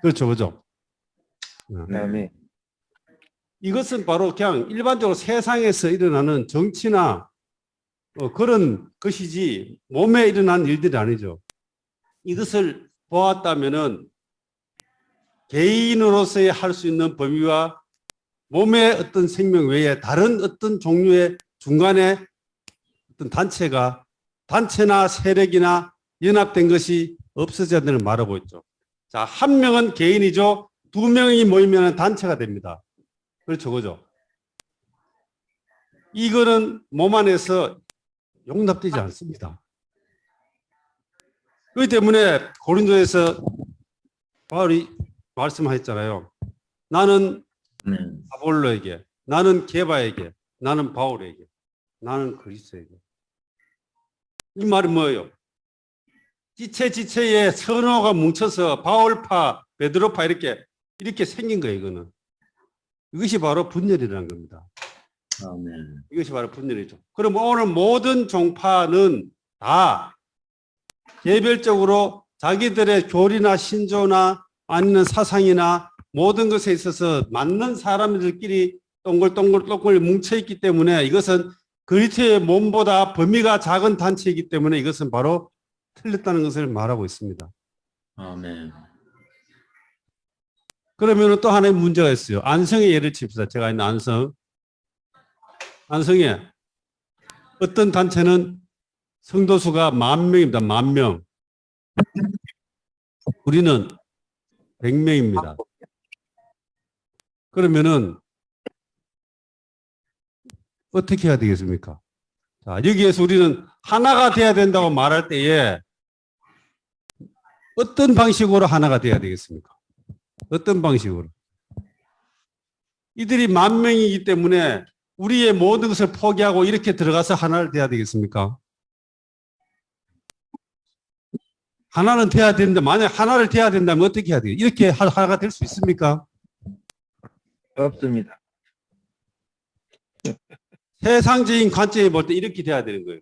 그렇죠. 그죠? 아멘. 이것은 바로 그냥 일반적으로 세상에서 일어나는 정치나 그런 것이지 몸에 일어난 일들이 아니죠. 이것을 보았다면은 개인으로서의 할 수 있는 범위와 몸의 어떤 생명 외에 다른 어떤 종류의 중간에 어떤 단체나 세력이나 연합된 것이 없어져야 되는 말하고 있죠. 자, 한 명은 개인이죠. 두 명이 모이면 단체가 됩니다. 그렇죠, 그죠? 이거는 몸 안에서 용납되지 않습니다. 그렇기 때문에 고린도에서 바울이 말씀하셨잖아요. 나는 아멘. 아볼로에게, 나는 게바에게, 나는 바울에게, 나는 그리스도에게. 이 말이 뭐예요? 지체에 선호가 뭉쳐서 바울파, 베드로파 이렇게 생긴 거예요. 이거는. 이것이 바로 분열이라는 겁니다. 아멘. 이것이 바로 분열이죠. 그럼 오늘 모든 종파는 다 개별적으로 자기들의 교리나 신조나 아니면 사상이나 모든 것에 있어서 맞는 사람들끼리 동글동글 뭉쳐있기 때문에 이것은 그리스도의 몸보다 범위가 작은 단체이기 때문에 이것은 바로 틀렸다는 것을 말하고 있습니다. 아멘. 그러면 또 하나의 문제가 있어요. 안성의 예를 칩시다. 제가 있는 안성에 어떤 단체는 성도 수가 10,000명입니다. 10,000명. 우리는 100명입니다. 그러면은 어떻게 해야 되겠습니까? 자, 여기에서 우리는 하나가 돼야 된다고 말할 때에 어떤 방식으로 하나가 돼야 되겠습니까? 어떤 방식으로? 이들이 10,000명이기 때문에 우리의 모든 것을 포기하고 이렇게 들어가서 하나를 돼야 되겠습니까? 하나는 돼야 된다. 만약 하나를 돼야 된다면 어떻게 해야 돼요? 이렇게 하나가 될 수 있습니까? 없습니다. 세상적인 관점에 볼 때 이렇게 돼야 되는 거예요.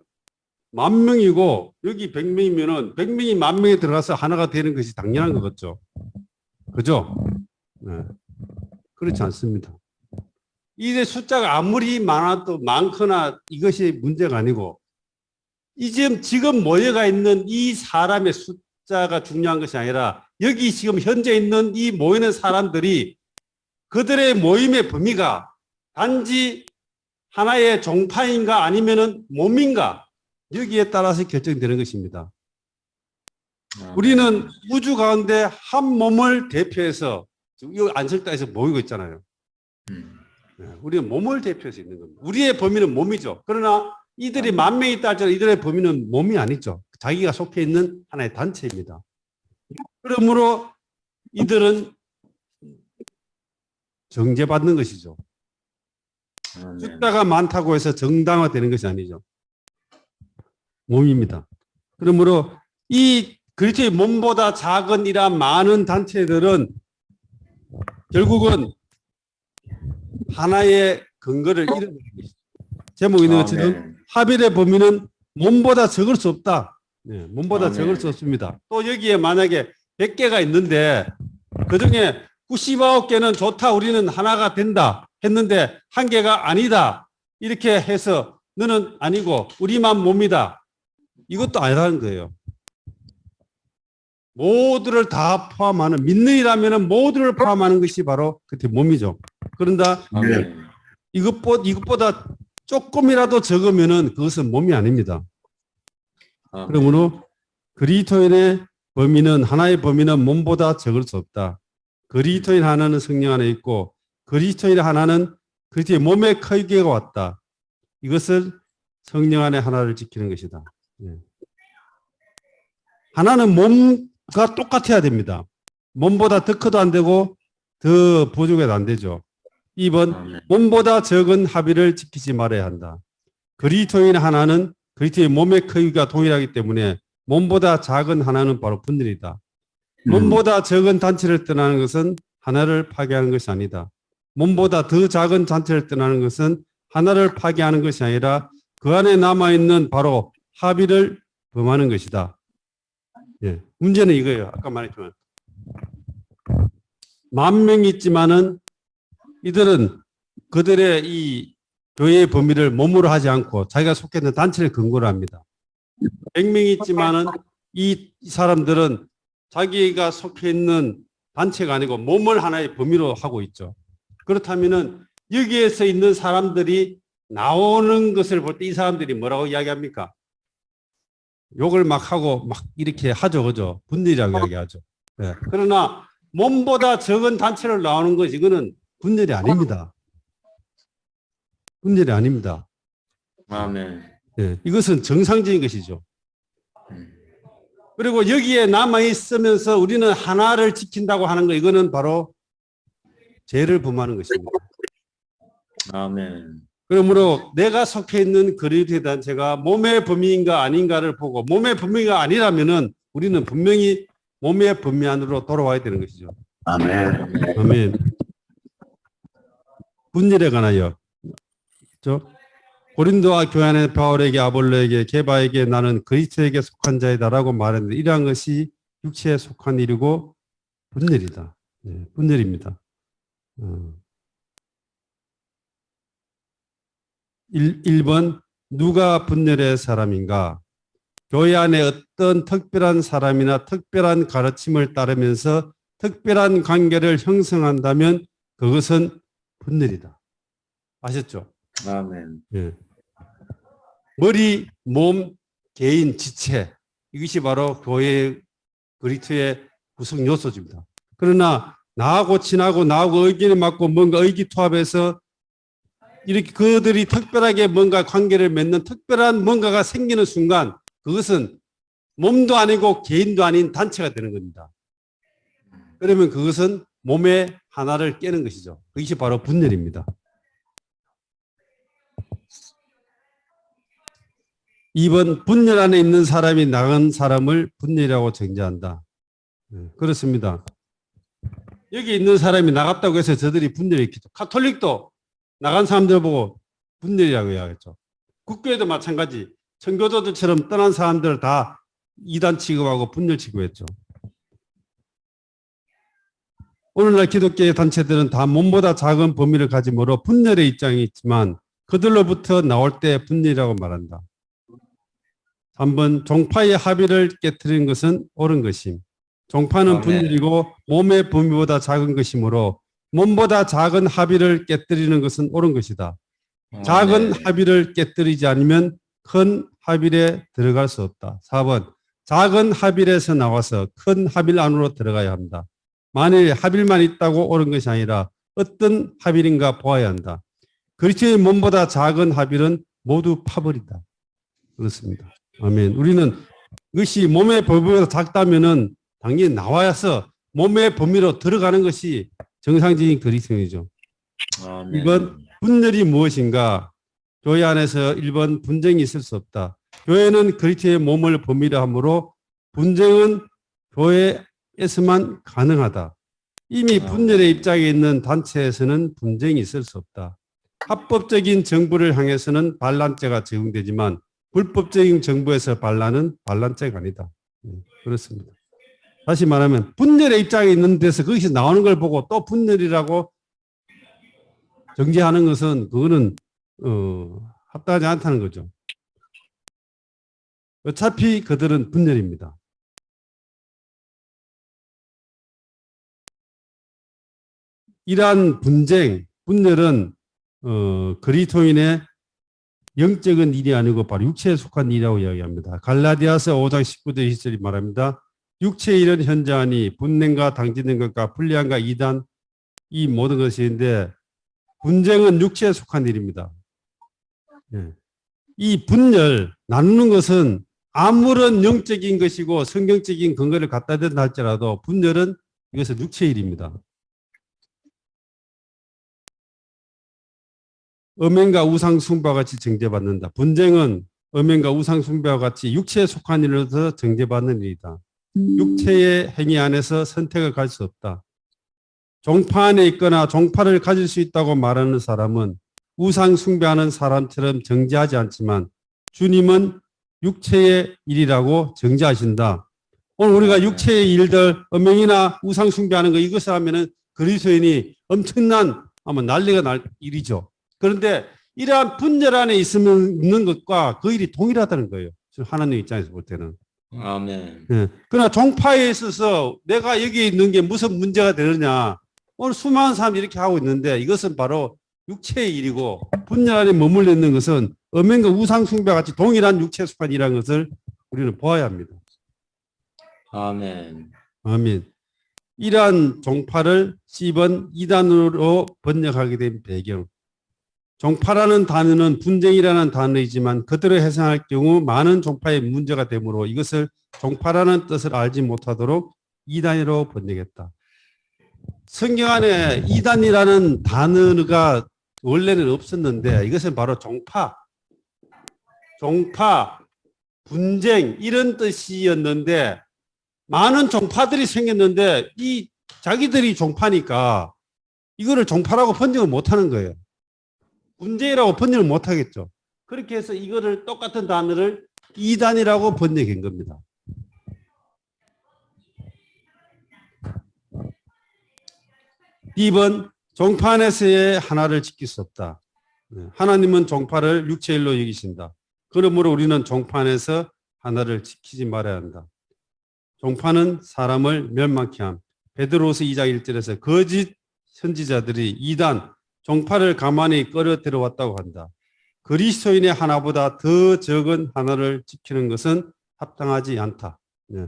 10,000명이고 여기 100명이면은 100명이 10,000명에 들어가서 하나가 되는 것이 당연한 거겠죠. 그죠? 네. 그렇지 않습니다. 이제 숫자가 아무리 많거나 이것이 문제가 아니고 지금 모여가 있는 이 사람의 숫자가 중요한 것이 아니라 여기 지금 현재 있는 이 모이는 사람들이 그들의 모임의 범위가 단지 하나의 종파인가 아니면은 몸인가 여기에 따라서 결정되는 것입니다. 우리는 우주 가운데 한 몸을 대표해서 이 안석다에서 모이고 있잖아요. 우리는 몸을 대표해서 있는 겁니다. 우리의 범위는 몸이죠. 그러나 이들이 10,000명이 있다 할지라도 이들의 범위는 몸이 아니죠. 자기가 속해 있는 하나의 단체입니다. 그러므로 이들은 정죄받는 것이죠. 숫자가 많다고 해서 정당화되는 것이 아니죠. 몸입니다. 그러므로 이 그리스도의 몸보다 작은 이러한 많은 단체들은 결국은 하나의 근거를 잃어버린 것이죠. 제목이 있는 것처럼 하빌의 범위는 몸보다 적을 수 없다. 네, 몸보다 적을 수 없습니다. 또 여기에 만약에 100개가 있는데 그중에 99개는 좋다. 우리는 하나가 된다. 했는데 한 개가 아니다. 이렇게 해서 너는 아니고 우리만 몸이다. 이것도 아니라는 거예요. 모두를 다 포함하는 믿는이라면 모두를 포함하는 것이 바로 그때 몸이죠. 그런다 이것보다 조금이라도 적으면은 그것은 몸이 아닙니다. 그러므로 그리스도인의 범위는 하나의 범위는 몸보다 적을 수 없다. 그리스도인 하나는 성령 안에 있고 그리스도인 하나는 그리스도의 몸의 크기가 왔다. 이것을 성령 안에 하나를 지키는 것이다. 하나는 몸과 똑같아야 됩니다. 몸보다 더 커도 안 되고 더 부족해도 안 되죠. 2번 몸보다 적은 합의를 지키지 말아야 한다. 그리스도인 하나는 그리스도의 몸의 크기가 동일하기 때문에 몸보다 작은 하나는 바로 분열이다. 몸보다 적은 단체를 떠나는 것은 하나를 파괴하는 것이 아니다. 몸보다 더 작은 단체를 떠나는 것은 하나를 파괴하는 것이 아니라 그 안에 남아있는 바로 합의를 범하는 것이다. 예, 문제는 이거예요. 아까 말했지만 10,000명이 있지만은 이들은 그들의 이 교회의 범위를 몸으로 하지 않고 자기가 속해 있는 단체를 근거로 합니다. 100명이 있지만은 이 사람들은 자기가 속해 있는 단체가 아니고 몸을 하나의 범위로 하고 있죠. 그렇다면은 여기에서 있는 사람들이 나오는 것을 볼 때 이 사람들이 뭐라고 이야기합니까? 욕을 막 하고 막 이렇게 하죠, 그죠? 분열이라고 이야기하죠. 네. 그러나 몸보다 적은 단체를 나오는 것, 이거는 분열이 아닙니다. 분열이 아닙니다. 아멘. 네. 이것은 정상적인 것이죠. 음. 그리고 여기에 남아 있으면서 우리는 하나를 지킨다고 하는 거, 이거는 바로 죄를 범하는 것입니다. 아멘. 그러므로 내가 속해 있는 그리스도의 단체가 몸의 범위인가 아닌가를 보고 몸의 범위가 아니라면은 우리는 분명히 몸의 범위 안으로 돌아와야 되는 것이죠. 아멘. 아멘. 분열에 관하여 그렇죠? 고린도와 교회 안에 바울에게 아볼로에게 게바에게 나는 그리스도에게 속한 자이다라고 말했는데 이러한 것이 육체에 속한 일이고 분열이다. 네, 분열입니다. 1번 누가 분열의 사람인가? 교회 안에 어떤 특별한 사람이나 특별한 가르침을 따르면서 특별한 관계를 형성한다면 그것은 분열이다. 아셨죠? 아멘. 예. 머리, 몸, 개인, 지체 이것이 바로 교회 그리스도의 구성 요소입니다. 그러나 나하고 친하고 나하고 의견이 맞고 뭔가 의기투합해서 이렇게 그들이 특별하게 뭔가 관계를 맺는 특별한 뭔가가 생기는 순간 그것은 몸도 아니고 개인도 아닌 단체가 되는 겁니다. 그러면 그것은 몸의 하나를 깨는 것이죠. 그것이 바로 분열입니다. 2번 분열 안에 있는 사람이 나간 사람을 분열이라고 정죄한다. 그렇습니다. 여기 있는 사람이 나갔다고 해서 저들이 분열이 있겠죠. 카톨릭도 나간 사람들 보고 분열이라고 이야기했죠. 국교에도 마찬가지. 청교도들처럼 떠난 사람들을 다 이단 취급하고 분열 취급했죠. 오늘날 기독교의 단체들은 다 몸보다 작은 범위를 가짐으로 분열의 입장이 있지만 그들로부터 나올 때 분열이라고 말한다. 3번 종파의 합의를 깨트리는 것은 옳은 것임. 종파는 분열이고 몸의 범위보다 작은 것이므로 몸보다 작은 합의를 깨뜨리는 것은 옳은 것이다. 작은 합의를 깨뜨리지 않으면 큰 합의에 들어갈 수 없다. 4번 작은 합의에서 나와서 큰 합의 안으로 들어가야 한다. 만일 합의만 있다고 옳은 것이 아니라 어떤 합의인가 보아야 한다. 그리스도의 몸보다 작은 합의는 모두 파버린다. 그렇습니다. 아멘. 우리는 이것이 몸의 범위보다 작다면은 당연히 나와서 몸의 범위로 들어가는 것이 정상적인 그리스도이죠. 2번 분열이 무엇인가? 교회 안에서 1번 분쟁이 있을 수 없다. 교회는 그리스도의 몸을 범위로 하므로 분쟁은 교회에서만 가능하다. 이미 분열의 입장에 있는 단체에서는 분쟁이 있을 수 없다. 합법적인 정부를 향해서는 반란죄가 적용되지만 불법적인 정부에서 반란은 반란죄가 아니다. 그렇습니다. 다시 말하면 분열의 입장에 있는 데서 거기서 나오는 걸 보고 또 분열이라고 정죄하는 것은 그거는 합당하지 않다는 거죠. 어차피 그들은 분열입니다. 이러한 분열은 그리스도인의 영적인 일이 아니고 바로 육체에 속한 일이라고 이야기합니다. 갈라디아서 5장 19절 20절이 말합니다. 육체의 일은 현저하니 분냄과 당짓는 것과 불리함과 이단 이 모든 것인데 분쟁은 육체에 속한 일입니다. 이 분열 나누는 것은 아무런 영적인 것이고 성경적인 근거를 갖다 댄다 할지라도 분열은 이것은 육체의 일입니다. 음행과 우상 숭배와 같이 정죄받는다. 분쟁은 음행과 우상 숭배와 같이 육체에 속한 일로서 정죄받는 일이다. 육체의 행위 안에서 선택을 가질 수 없다. 종파 안에 있거나 종파를 가질 수 있다고 말하는 사람은 우상 숭배하는 사람처럼 정죄하지 않지만 주님은 육체의 일이라고 정죄하신다. 오늘 우리가 육체의 일들, 음행이나 우상 숭배하는 거 이것을 하면은 그리스도인이 엄청난 아마 난리가 날 일이죠. 그런데 이러한 분열 안에 있는 것과 그 일이 동일하다는 거예요. 하나님 입장에서 볼 때는. 아멘. 예. 그러나 종파에 있어서 내가 여기 있는 게 무슨 문제가 되느냐. 오늘 수많은 사람이 이렇게 하고 있는데 이것은 바로 육체의 일이고 분열 안에 머물러 있는 것은 음행과 우상 숭배와 같이 동일한 육체에 속한 일이라는 것을 우리는 보아야 합니다. 아멘. 아멘. 이러한 종파를 씹은 이단으로 번역하게 된 배경. 종파라는 단어는 분쟁이라는 단어이지만 그대로 해석할 경우 많은 종파의 문제가 되므로 이것을 종파라는 뜻을 알지 못하도록 이단으로 번역했다. 성경 안에 이단이라는 단어가 원래는 없었는데 이것은 바로 종파, 분쟁 이런 뜻이었는데 많은 종파들이 생겼는데 이 자기들이 종파니까 이거를 종파라고 번역을 못하는 거예요. 분쟁이라고 번역을 못하겠죠. 그렇게 해서 이거를 똑같은 단어를 이단이라고 번역한 겁니다. B번 종파 안에서의 하나를 지킬 수 없다. 하나님은 종파를 육체일로 여기신다. 그러므로 우리는 종파 안에서 하나를 지키지 말아야 한다. 종파는 사람을 멸망케 함. 베드로서 2장 1절에서 거짓 선지자들이 이단, 종파를 가만히 끌어 들어왔다고 한다. 그리스도인의 하나보다 더 적은 하나를 지키는 것은 합당하지 않다. 네.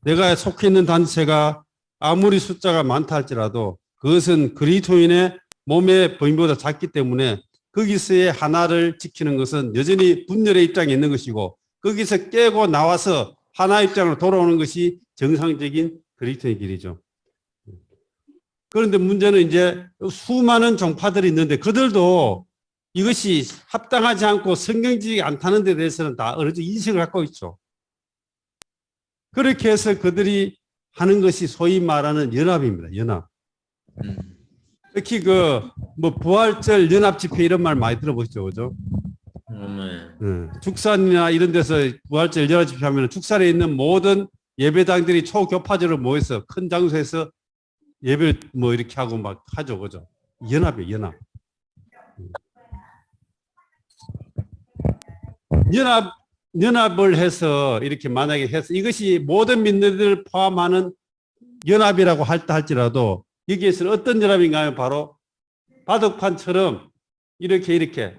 내가 속해 있는 단체가 아무리 숫자가 많다 할지라도 그것은 그리스도인의 몸의 범위보다 작기 때문에 거기서의 하나를 지키는 것은 여전히 분열의 입장에 있는 것이고 거기서 깨고 나와서 하나 입장으로 돌아오는 것이 정상적인 그리스도의 길이죠. 그런데 문제는 이제 수많은 종파들이 있는데 그들도 이것이 합당하지 않고 성경적이지 않다는 데 대해서는 다 어느 정도 인식을 갖고 있죠. 그렇게 해서 그들이 하는 것이 소위 말하는 연합입니다. 연합. 특히 부활절 연합 집회 이런 말 많이 들어보시죠. 그죠? 아멘. 축산이나 이런 데서 부활절 연합 집회 하면 축산에 있는 모든 예배당들이 초교파적으로 모여서 큰 장소에서 예배를 이렇게 하고 막 하죠. 그죠? 연합이에요. 연합을 해서 이렇게 만약에 해서 이것이 모든 민들을 포함하는 연합이라고 할지라도 여기에서는 어떤 연합인가 하면 바로 바둑판처럼 이렇게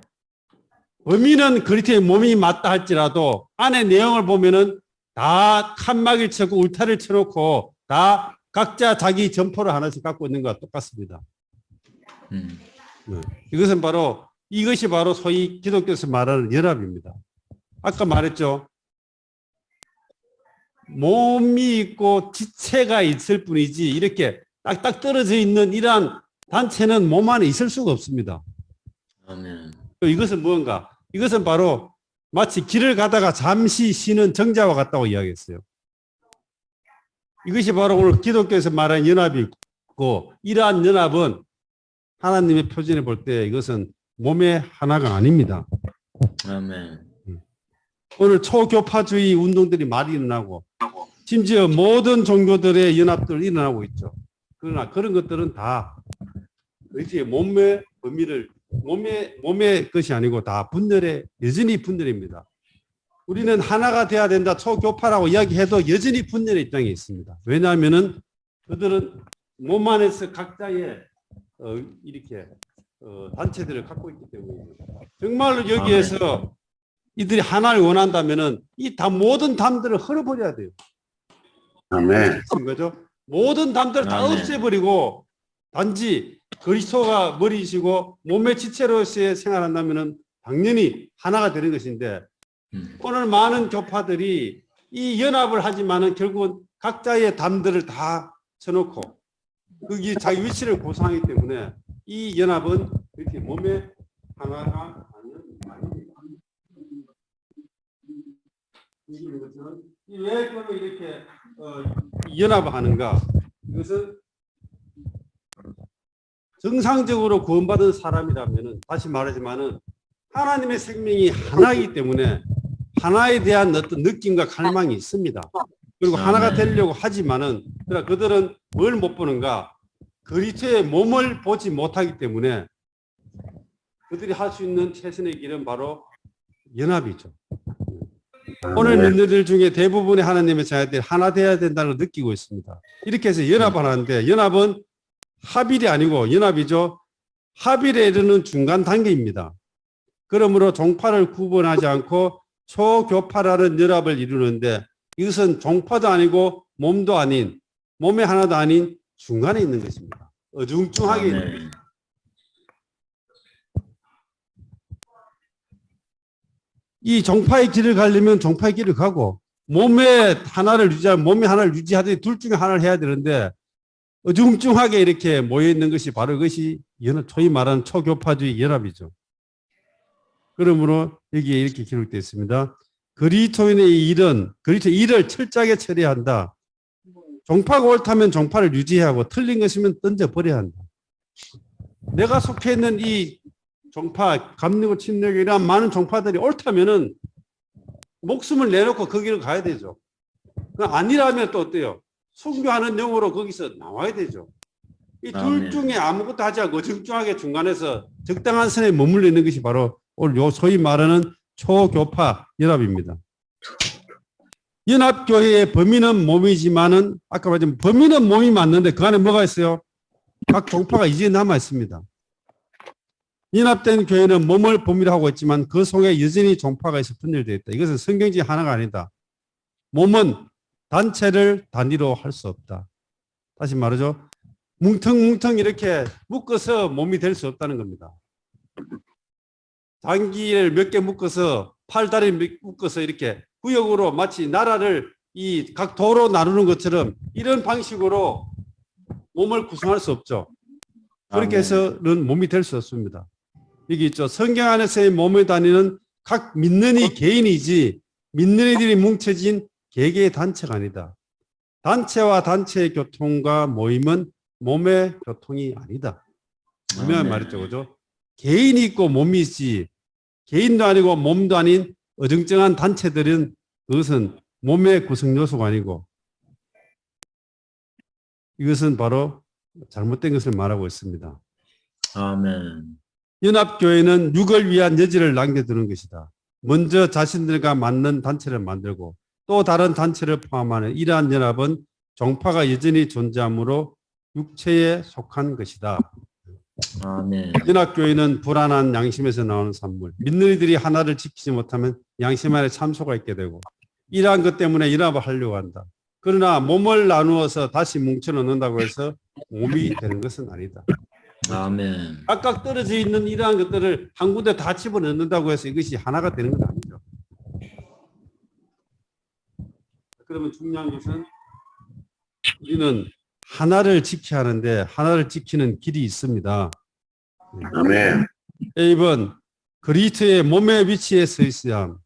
범인은 그리스도의 몸이 맞다 할지라도 안에 내용을 보면은 다 칸막이를 쳐고 울타리를 쳐놓고 다 각자 자기 점포를 하나씩 갖고 있는 것과 똑같습니다. 이것이 바로 소위 기독교에서 말하는 연합입니다. 아까 말했죠. 몸이 있고 지체가 있을 뿐이지 이렇게 딱딱 떨어져 있는 이러한 단체는 몸 안에 있을 수가 없습니다. 아멘. 이것은 무언가? 이것은 바로 마치 길을 가다가 잠시 쉬는 정자와 같다고 이야기했어요. 이것이 바로 오늘 기독교에서 말하는 연합이고 이러한 연합은 하나님의 표준에 볼 때 이것은 몸의 하나가 아닙니다. 아멘. 오늘 초교파주의 운동들이 많이 일어나고 심지어 모든 종교들의 연합들이 일어나고 있죠. 그러나 그런 것들은 다 그렇지 몸의 범위를 몸의 것이 아니고 다 여전히 분열입니다. 우리는 하나가 돼야 된다 초교파라고 이야기해도 여전히 분열의 입장에 있습니다. 왜냐하면은 그들은 몸 안에서 각자의 단체들을 갖고 있기 때문입니다. 정말로 여기에서 이들이 하나를 원한다면은 모든 담들을 헐어버려야 돼요. 아멘. 거죠? 모든 담들을 다 아멘. 없애버리고 단지 그리스도가 머리이시고 몸의 지체로서의 생활한다면은 당연히 하나가 되는 것인데 오늘 많은 교파들이 이 연합을 하지만은 결국은 각자의 담들을 다 쳐놓고 거기 자기 위치를 고상하기 때문에 이 연합은 그렇게 몸의 하나가 아닙니다. 이기는 것은 왜 그걸 이렇게 연합하는가? 이것은 정상적으로 구원받은 사람이라면은 다시 말하지만은 하나님의 생명이 하나이기 때문에 하나에 대한 어떤 느낌과 갈망이 있습니다. 그리고 하나가 되려고 하지만은 그러나 그들은 뭘 못 보는가? 그리스도의 몸을 보지 못하기 때문에 그들이 할 수 있는 최선의 길은 바로 연합이죠. 오늘 믿는 중에 대부분의 하나님의 자녀들이 하나 되어야 된다는 걸 느끼고 있습니다. 이렇게 해서 연합하는데 연합은 합일이 아니고 연합이죠. 합일에 이르는 중간 단계입니다. 그러므로 종파를 구분하지 않고 초교파라는 연합을 이루는데 이것은 종파도 아니고 몸도 아닌 몸의 하나도 아닌 중간에 있는 것입니다. 어중중하게 있는 것입니다. 이 종파의 길을 가려면 종파의 길을 가고 몸의 하나를 유지하더니 둘 중에 하나를 해야 되는데 어중중하게 이렇게 모여 있는 것이 바로 그것이 소위 말하는 초교파주의 연합이죠. 그러므로 여기에 이렇게 기록되어 있습니다. 그리스도인의 일은 그리스도 일을 철저하게 처리한다. 종파가 옳다면 종파를 유지하고 틀린 것이면 던져버려야 한다. 내가 속해 있는 이 종파, 감리고 침례교 이런 많은 종파들이 옳다면은 목숨을 내놓고 거기를 가야 되죠. 아니라면 또 어때요? 순교하는 영으로 거기서 나와야 되죠. 이 둘 중에 아무것도 하지 않고 어중중하게 중간에서 적당한 선에 머물러 있는 것이 바로 오늘 요 소위 말하는 초교파 연합입니다. 연합교회의 범위는 몸이지만은 아까 말했지만 범위는 몸이 맞는데 그 안에 뭐가 있어요? 각 종파가 이제 남아 있습니다. 연합된 교회는 몸을 범위로 하고 있지만 그 속에 여전히 종파가 있어 분열되어 있다. 이것은 성경지 하나가 아니다. 몸은 단체를 단위로 할 수 없다. 다시 말하죠. 뭉텅뭉텅 이렇게 묶어서 몸이 될 수 없다는 겁니다. 장기를 몇 개 묶어서 팔다리 묶어서 이렇게 구역으로 마치 나라를 이 각 도로 나누는 것처럼 이런 방식으로 몸을 구성할 수 없죠. 그렇게 해서는 몸이 될 수 없습니다. 여기 있죠. 성경 안에서의 몸의 단위는 각 믿는 이 개인이지 믿는 이들이 뭉쳐진 개개의 단체가 아니다. 단체와 단체의 교통과 모임은 몸의 교통이 아니다. 분명히 말했죠. 그죠? 개인이 있고 몸이 있지 개인도 아니고 몸도 아닌 어정쩡한 단체들은 그것은 몸의 구성 요소가 아니고 이것은 바로 잘못된 것을 말하고 있습니다. 아멘. 연합교회는 육을 위한 여지를 남겨두는 것이다. 먼저 자신들과 맞는 단체를 만들고 또 다른 단체를 포함하는 이러한 연합은 종파가 여전히 존재하므로 육체에 속한 것이다. 아멘. 연합교회는 불안한 양심에서 나오는 산물. 믿는 이들이 하나를 지키지 못하면 양심 안에 참소가 있게 되고 이러한 것 때문에 연합을 하려고 한다. 그러나 몸을 나누어서 다시 뭉쳐 넣는다고 해서 몸이 되는 것은 아니다. 아멘. 각각 떨어져 있는 이러한 것들을 한 군데 다 집어넣는다고 해서 이것이 하나가 되는 건 아니죠. 그러면 중요한 것은 우리는 하나를 지켜야 하는데 하나를 지키는 길이 있습니다. 아멘. 1번 그리스도의 몸의 위치에 서 있어야 함.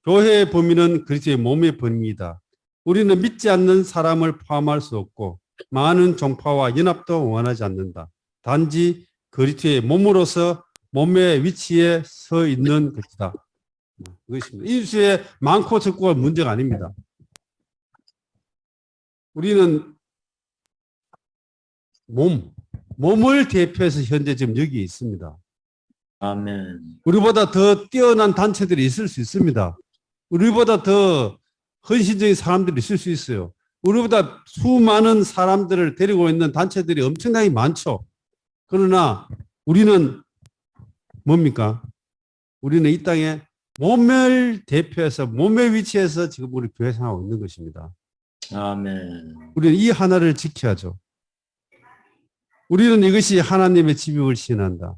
교회의 범위는 그리스도의 몸의 범위이다. 우리는 믿지 않는 사람을 포함할 수 없고 많은 종파와 연합도 원하지 않는다. 단지 그리스도의 몸으로서 몸의 위치에 서 있는 것이다. 그것입니다. 인수의 많고 적고가 문제가 아닙니다. 우리는 몸을 대표해서 현재 지금 여기 있습니다. 아멘. 우리보다 더 뛰어난 단체들이 있을 수 있습니다. 우리보다 더 헌신적인 사람들이 있을 수 있어요. 우리보다 수많은 사람들을 데리고 있는 단체들이 엄청나게 많죠. 그러나 우리는 뭡니까? 우리는 이 땅에 몸을 대표해서 몸의 위치에서 지금 우리 교회 생활하고 있는 것입니다. 아멘. 우리는 이 하나를 지켜야죠. 우리는 이것이 하나님의 집임을 시인한다.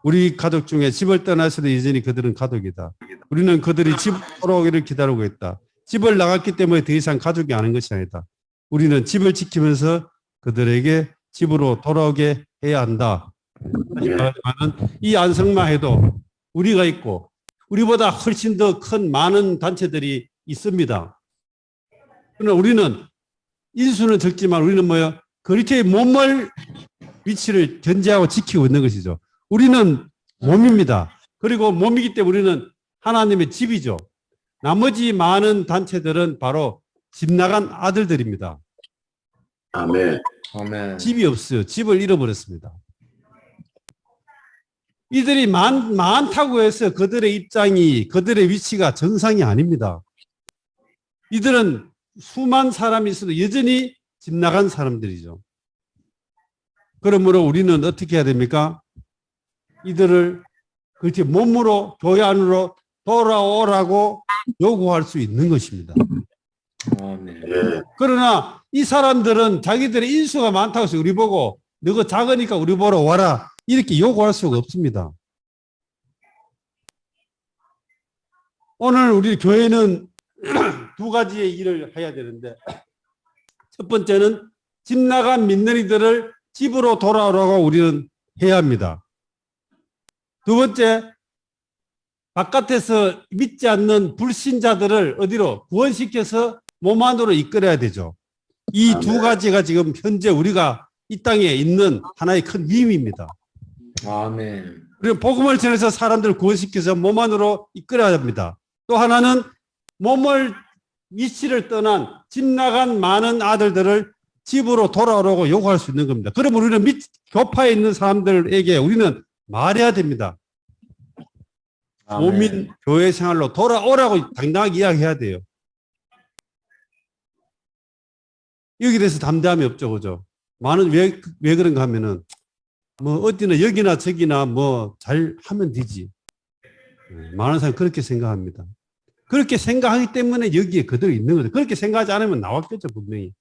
우리 가족 중에 집을 떠나서도 여전히 그들은 가족이다. 우리는 그들이 집 돌아오기를 기다리고 있다. 집을 나갔기 때문에 더 이상 가족이 아닌 것이 아니다. 우리는 집을 지키면서 그들에게 집으로 돌아오게 해야 한다. 하지만 이 안성만 해도 우리가 있고 우리보다 훨씬 더 큰 많은 단체들이 있습니다. 그러나 우리는 인수는 적지만 우리는 뭐요? 그리스도의 몸을 위치를 견제하고 지키고 있는 것이죠. 우리는 몸입니다. 그리고 몸이기 때문에 우리는 하나님의 집이죠. 나머지 많은 단체들은 바로 집 나간 아들들입니다. 아멘. 아멘. 집이 없어요. 집을 잃어버렸습니다. 이들이 많다고 해서 그들의 입장이, 그들의 위치가 정상이 아닙니다. 이들은 수만 사람이 있어도 여전히 집 나간 사람들이죠. 그러므로 우리는 어떻게 해야 됩니까? 이들을 그렇게 몸으로 교회 안으로 돌아오라고 요구할 수 있는 것입니다. 아멘. 예. 그러나 이 사람들은 자기들의 인수가 많다고 해서 우리 보고 너가 작으니까 우리 보러 와라 이렇게 요구할 수가 없습니다. 오늘 우리 교회는 두 가지의 일을 해야 되는데 첫 번째는 집 나간 민너리들을 집으로 돌아오라고 우리는 해야 합니다. 두 번째, 바깥에서 믿지 않는 불신자들을 어디로 구원시켜서 몸 안으로 이끌어야 되죠. 이 두 가지가 지금 현재 우리가 이 땅에 있는 하나의 큰 힘입니다. 아멘. 그리고 복음을 전해서 사람들을 구원시켜서 몸 안으로 이끌어야 합니다. 또 하나는 몸을 위치를 떠난 집 나간 많은 아들들을 집으로 돌아오라고 요구할 수 있는 겁니다. 그러면 우리는 교파에 있는 사람들에게 우리는 말해야 됩니다. 아멘. 모민 교회 생활로 돌아오라고 당당하게 이야기해야 돼요. 여기 대해서 담대함이 없죠, 그죠? 많은 왜 그런가 하면은 뭐 어디나 여기나 저기나 뭐 잘 하면 되지. 많은 사람이 그렇게 생각합니다. 그렇게 생각하기 때문에 여기에 그대로 있는 거죠. 그렇게 생각하지 않으면 나왔겠죠, 분명히.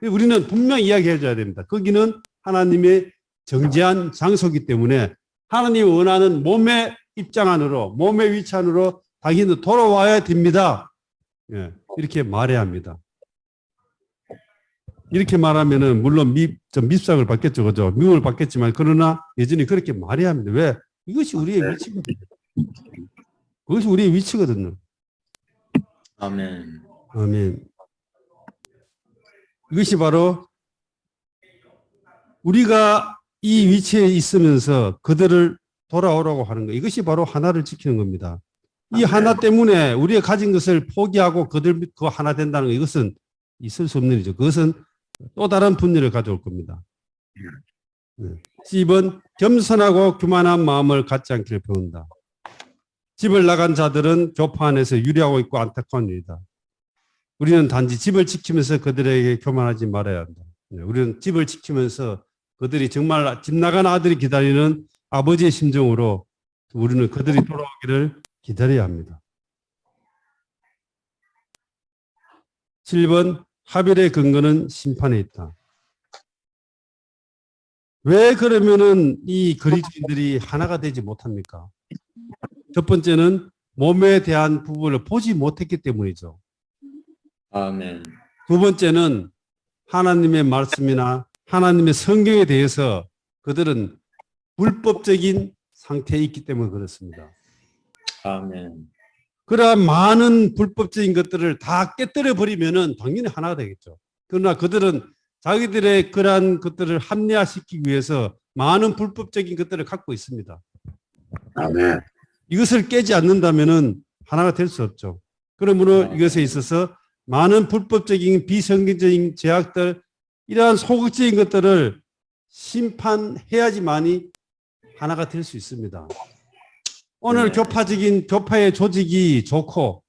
우리는 분명히 이야기해 줘야 됩니다. 거기는 하나님의 정죄한 장소이기 때문에 하나님이 원하는 몸의 입장 안으로, 몸의 위치 안으로 당신도 돌아와야 됩니다. 예, 이렇게 말해야 합니다. 이렇게 말하면은 물론 좀 밉상을 받겠죠, 그죠? 미움을 받겠지만 그러나 여전히 그렇게 말해야 합니다. 왜? 이것이 우리의 위치거든요. 그것이 우리의 위치거든요. 아멘. 아멘. 이것이 바로 우리가 이 위치에 있으면서 그들을 돌아오라고 하는 것. 이것이 바로 하나를 지키는 겁니다. 이 하나 때문에 우리가 가진 것을 포기하고 그들 그 하나 된다는 것. 이것은 있을 수 없는 일이죠. 그것은 또 다른 분열을 가져올 겁니다. 10번 겸손하고 교만한 마음을 갖지 않기를 배운다. 집을 나간 자들은 교파 안에서 유리하고 있고 안타까운 일이다. 우리는 단지 집을 지키면서 그들에게 교만하지 말아야 한다. 우리는 집을 지키면서 그들이 정말 집 나간 아들이 기다리는 아버지의 심정으로 우리는 그들이 돌아오기를 기다려야 합니다. 7번 하벨의 근거는 심판에 있다. 왜 그러면은 이 그리스도인들이 하나가 되지 못합니까? 첫 번째는 몸에 대한 부분을 보지 못했기 때문이죠. 아멘. 두 번째는 하나님의 말씀이나 하나님의 성경에 대해서 그들은 불법적인 상태에 있기 때문에 그렇습니다. 아멘. 그러한 많은 불법적인 것들을 다 깨뜨려 버리면은 당연히 하나가 되겠죠. 그러나 그들은 자기들의 그러한 것들을 합리화시키기 위해서 많은 불법적인 것들을 갖고 있습니다. 아멘. 이것을 깨지 않는다면은 하나가 될 수 없죠. 그러므로 이것에 있어서 많은 불법적인 비성경적인 제약들, 이러한 소극적인 것들을 심판해야지만이 하나가 될 수 있습니다. 오늘 교파의 조직이 좋고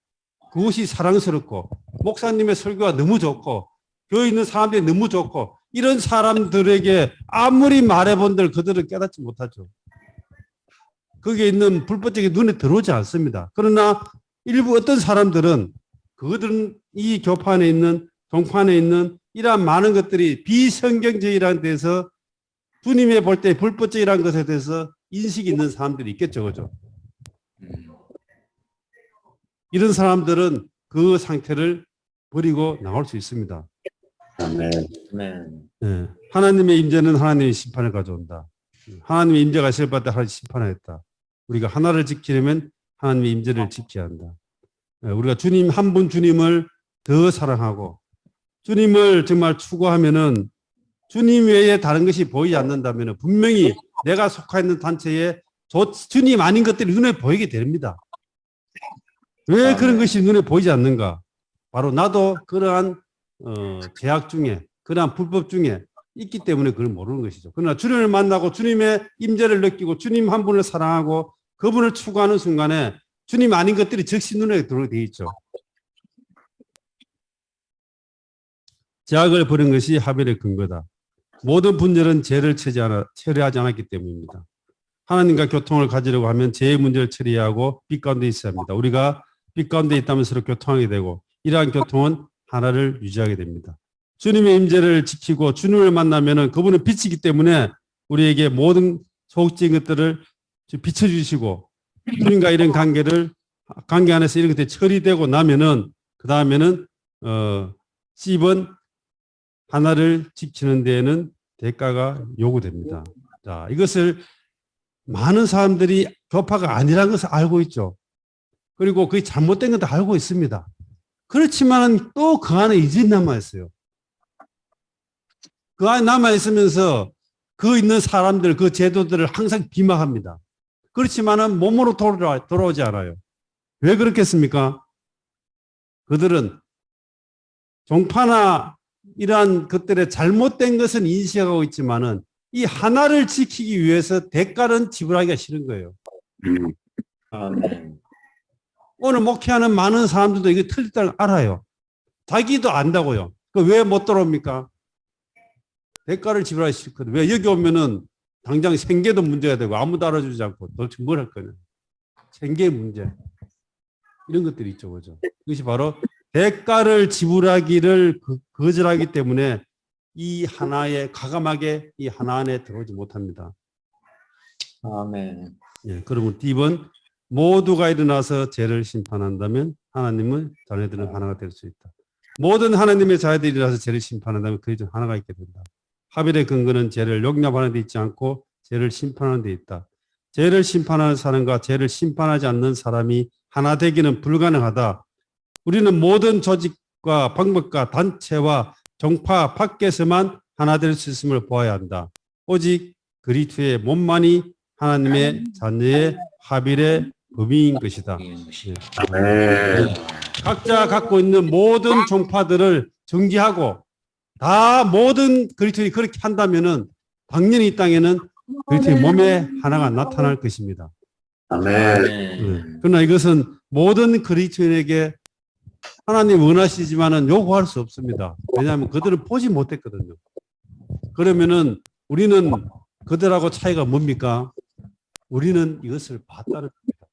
그것이 사랑스럽고 목사님의 설교가 너무 좋고 교회 있는 사람들이 너무 좋고 이런 사람들에게 아무리 말해본들 그들은 깨닫지 못하죠. 거기에 있는 불법적인 눈에 들어오지 않습니다. 그러나 일부 어떤 사람들은 그들은 이 교파 안에 있는 동파 안에 있는 이러한 많은 것들이 비성경적이라는 데서 주님의 볼 때 불법적이라는 것에 대해서 인식이 있는 사람들이 있겠죠. 그죠? 이런 사람들은 그 상태를 버리고 나올 수 있습니다. 아멘. 아멘. 네. 하나님의 임재는 하나님의 심판을 가져온다. 하나님의 임재가 있을 때 하나님 심판하였다. 우리가 하나를 지키려면 하나님의 임재를 지켜야 한다. 우리가 주님 한 분 주님을 더 사랑하고 주님을 정말 추구하면은 주님 외에 다른 것이 보이지 않는다면 분명히 내가 속해 있는 단체에 주님 아닌 것들이 눈에 보이게 됩니다. 왜 그런 것이 눈에 보이지 않는가? 바로 나도 그러한 죄악 중에 그러한 불법 중에 있기 때문에 그걸 모르는 것이죠. 그러나 주님을 만나고 주님의 임재를 느끼고 주님 한 분을 사랑하고 그분을 추구하는 순간에 주님 아닌 것들이 즉시 눈에 들어오게 돼 있죠. 죄악을 버린 것이 하벨의 근거다. 모든 분열은 죄를 처리하지 않았기 때문입니다. 하나님과 교통을 가지려고 하면 죄의 문제를 처리하고 빛 가운데 있어야 합니다. 우리가 빛 가운데 있다면 서로 교통하게 되고 이러한 교통은 하나를 유지하게 됩니다. 주님의 임재를 지키고 주님을 만나면은 그분은 빛이기 때문에 우리에게 모든 소극적인 것들을 비춰주시고 주님과 이런 관계 안에서 이런 것들이 처리되고 나면은 그 다음에는 씹은 하나를 지키는 데에는 대가가 요구됩니다. 자, 이것을 많은 사람들이 교파가 아니라는 것을 알고 있죠. 그리고 그게 잘못된 것도 알고 있습니다. 그렇지만 또 그 안에 이질이 남아있어요. 그 안에 남아있으면서 그 있는 사람들, 그 제도들을 항상 비방합니다. 그렇지만은 몸으로 돌아오지 않아요. 왜 그렇겠습니까? 그들은 종파나 이러한 것들의 잘못된 것은 인식하고 있지만은 이 하나를 지키기 위해서 대가는 지불하기가 싫은 거예요. 아멘. 오늘 목회하는 많은 사람들도 이게 틀렸다는 알아요. 자기도 안다고요. 왜 못 들어옵니까? 대가를 지불하기 싫거든. 왜 여기 오면은 당장 생계도 문제가 되고 아무도 알아주지 않고 도대체 뭘 할 거냐. 생계 문제. 이런 것들이 있죠. 그죠? 이것이 바로 대가를 지불하기를 거절하기 때문에 이 하나에 과감하게 이 하나 안에 들어오지 못합니다. 아멘. 예, 그러면 D번 모두가 일어나서 죄를 심판한다면 하나님은 자녀들은 하나가 될 수 있다. 모든 하나님의 자녀들이 일어나서 죄를 심판한다면 그의 중 하나가 있게 된다. 하벨의 근거는 죄를 용납하는 데 있지 않고 죄를 심판하는 데 있다. 죄를 심판하는 사람과 죄를 심판하지 않는 사람이 하나 되기는 불가능하다. 우리는 모든 조직과 방법과 단체와 종파 밖에서만 하나 될 수 있음을 보아야 한다. 오직 그리스도의 몸만이 하나님의 자녀의 하벨의 범위인 것이다. 예. 아멘. 각자 갖고 있는 모든 종파들을 정지하고 다 모든 그리스도인이 그렇게 한다면은 당연히 이 땅에는 그리스도의 몸에 하나가 나타날 것입니다. 아멘. 그러나 이것은 모든 그리스도인에게 하나님 원하시지만은 요구할 수 없습니다. 왜냐하면 그들은 보지 못했거든요. 그러면은 우리는 그들하고 차이가 뭡니까? 우리는 이것을 봤다는 겁니다.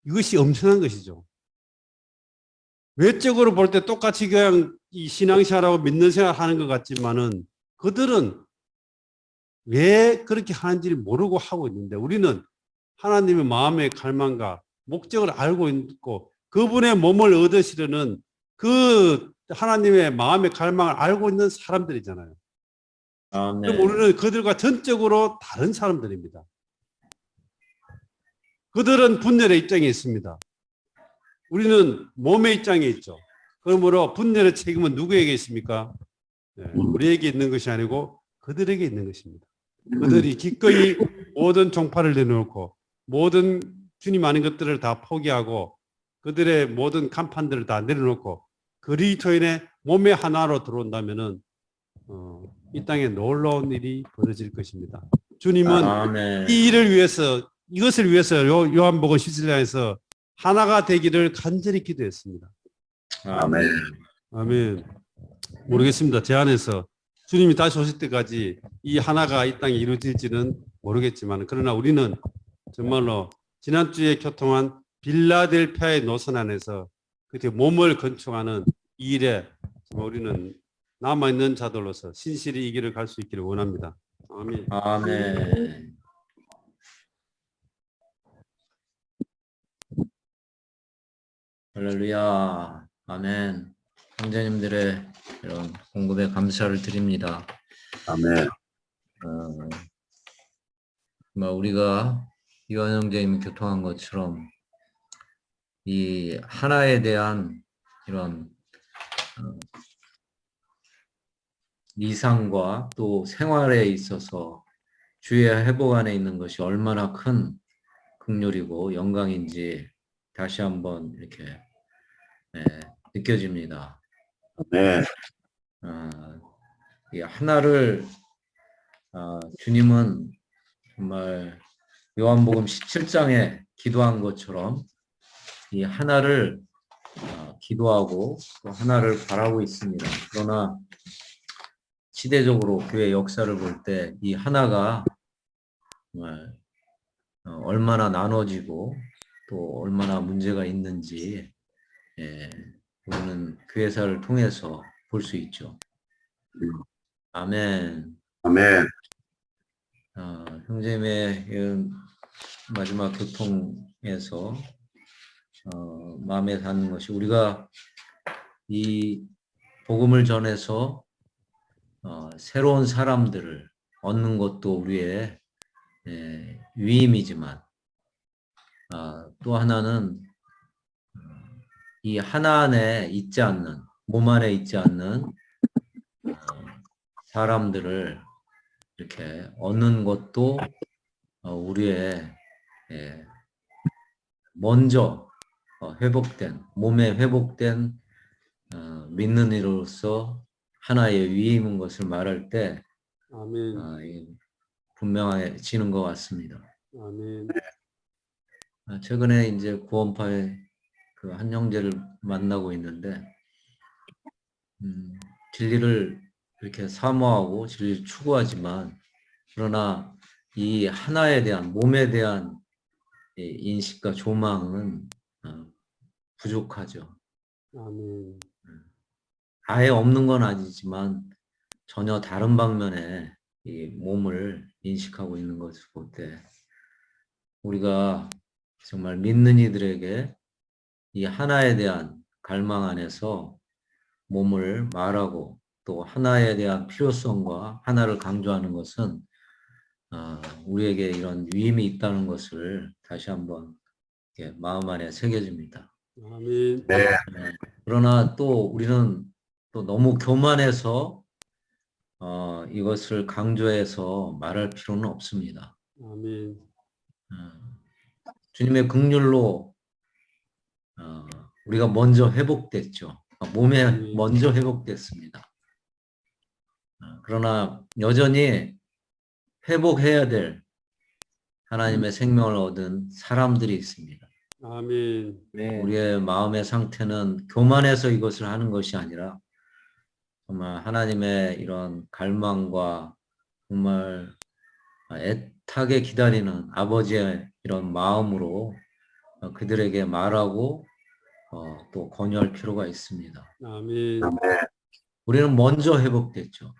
이것이 엄청난 것이죠. 외적으로 볼 때 똑같이 그냥 이 신앙생활하고 믿는 생활 하는 것 같지만은 그들은 왜 그렇게 하는지를 모르고 하고 있는데 우리는 하나님의 마음의 갈망과 목적을 알고 있고 그분의 몸을 얻으시려는 그 하나님의 마음의 갈망을 알고 있는 사람들이잖아요. 아멘. 그럼 우리는 그들과 전적으로 다른 사람들입니다. 그들은 분열의 입장에 있습니다. 우리는 몸의 입장에 있죠. 그러므로 분열의 책임은 누구에게 있습니까? 네, 우리에게 있는 것이 아니고 그들에게 있는 것입니다. 그들이 기꺼이 모든 종파를 내놓고 모든 주님 아닌 것들을 다 포기하고 그들의 모든 간판들을 다 내려놓고 그리스도인의 몸의 하나로 들어온다면은 이 땅에 놀라운 일이 벌어질 것입니다. 주님은 아멘. 이 일을 위해서 이것을 위해서 요한복음 17장에서 하나가 되기를 간절히 기도했습니다. 아멘. 아멘. 모르겠습니다. 제 안에서 주님이 다시 오실 때까지 이 하나가 이 땅에 이루어질지는 모르겠지만 그러나 우리는 정말로 지난주에 교통한 빌라델피아의 노선 안에서 그렇게 몸을 건축하는 이 일에 우리는 남아있는 자들로서 신실히 이 길을 갈 수 있기를 원합니다. 아멘. 아멘. 할렐루야. 아멘. 형제님들의 이런 공급에 감사를 드립니다. 아멘. 우리가 이완 형제님이 교통한 것처럼 이 하나에 대한 이런 이상과 또 생활에 있어서 주의 회복 안에 있는 것이 얼마나 큰 긍휼이고 영광인지 다시 한번 이렇게 느껴집니다. 네. 이 하나를 주님은 정말 요한복음 17장에 기도한 것처럼 이 하나를 기도하고 또 하나를 바라고 있습니다. 그러나 시대적으로 교회 역사를 볼 때 이 하나가 정말 얼마나 나눠지고 또 얼마나 문제가 있는지 우리는 교회사를 통해서 볼 수 있죠. 아멘. 아멘. 형제님의 마지막 교통에서 마음에 닿는 것이 우리가 이 복음을 전해서 새로운 사람들을 얻는 것도 우리의 위임이지만 또 하나는 이 하나 안에 있지 않는 몸 안에 있지 않는 사람들을 이렇게 얻는 것도 우리의 먼저 회복된 몸에 회복된 믿는 이로서 하나의 위임인 것을 말할 때 아멘. 분명해지는 것 같습니다. 아멘. 최근에 이제 구원파의 그 한 형제를 만나고 있는데 진리를 이렇게 사모하고 진리를 추구하지만 그러나 이 하나에 대한 몸에 대한 인식과 조망은 부족하죠. 아멘. 아예 없는 건 아니지만 전혀 다른 방면에 이 몸을 인식하고 있는 것을 볼 때 우리가 정말 믿는 이들에게 이 하나에 대한 갈망 안에서 몸을 말하고 또 하나에 대한 필요성과 하나를 강조하는 것은 우리에게 이런 위임이 있다는 것을 다시 한번 마음 안에 새겨집니다. 아멘. 네. 그러나 또 우리는 또 너무 교만해서 이것을 강조해서 말할 필요는 없습니다. 아멘. 주님의 긍휼로 우리가 먼저 회복됐죠. 몸에 먼저 회복됐습니다. 그러나 여전히 회복해야 될 하나님의 생명을 얻은 사람들이 있습니다. 아멘. 네. 우리의 마음의 상태는 교만해서 이것을 하는 것이 아니라 정말 하나님의 이런 갈망과 정말 애타게 기다리는 아버지의 이런 마음으로 그들에게 말하고 또 권유할 필요가 있습니다. 아멘. 우리는 먼저 회복됐죠.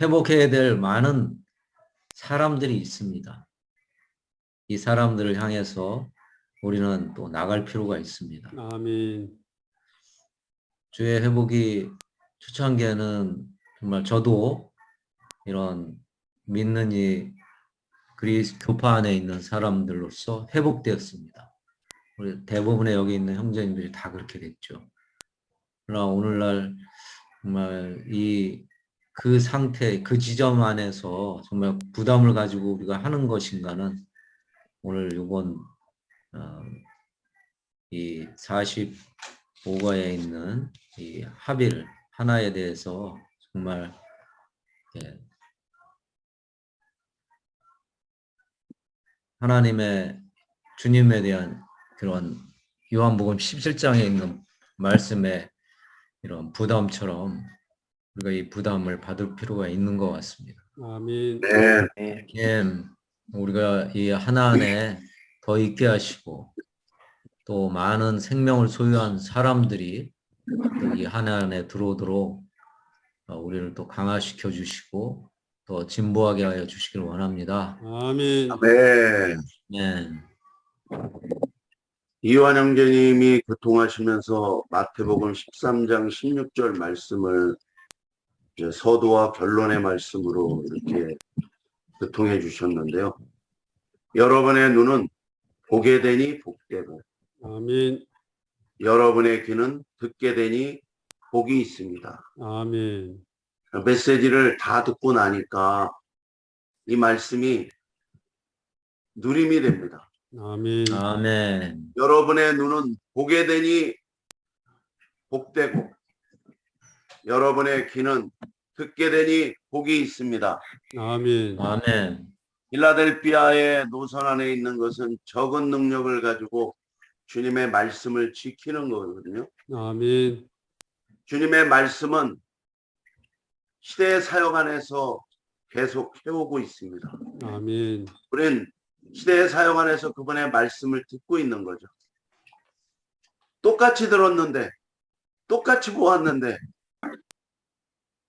회복해야 될 많은 사람들이 있습니다. 이 사람들을 향해서 우리는 또 나갈 필요가 있습니다. 아멘. 주의 회복이 초창기에는 정말 저도 이런 믿는 이 그리스 교파 안에 있는 사람들로서 회복되었습니다. 우리 대부분의 여기 있는 형제님들이 다 그렇게 됐죠. 그러나 오늘날 정말 그 상태, 그 지점 안에서 정말 부담을 가지고 우리가 하는 것인가는 오늘 이번 이 45가에 있는 이 합일 하나에 대해서 정말 하나님의 주님에 대한 그런 요한복음 17장에 있는 말씀의 이런 부담처럼 우리가 이 부담을 받을 필요가 있는 것 같습니다. 아멘. 네. 우리가 이 하나 안에 더 있게 하시고 또 많은 생명을 소유한 사람들이 이 하나 안에 들어오도록 우리를 또 강화시켜 주시고 더 진보하게 하여 주시길 원합니다. 아멘. 아멘. 네. 이완 형제님이 교통하시면서 마태복음 13장 16절 말씀을 이제 서두와 결론의 말씀으로 이렇게 교통해 주셨는데요. 여러분의 눈은 보게 되니 복되고 아멘. 여러분의 귀는 듣게 되니 복이 있습니다. 아멘. 메시지를 다 듣고 나니까 이 말씀이 누림이 됩니다. 아멘. 아멘. 여러분의 눈은 보게 되니 복되고 여러분의 귀는 듣게 되니 복이 있습니다. 아멘. 아멘. 필라델피아의 노선 안에 있는 것은 적은 능력을 가지고 주님의 말씀을 지키는 거거든요. 아멘. 주님의 말씀은 시대의 사역 안에서 계속 해오고 있습니다. 아멘. 우린 시대의 사역 안에서 그분의 말씀을 듣고 있는 거죠. 똑같이 들었는데, 똑같이 보았는데,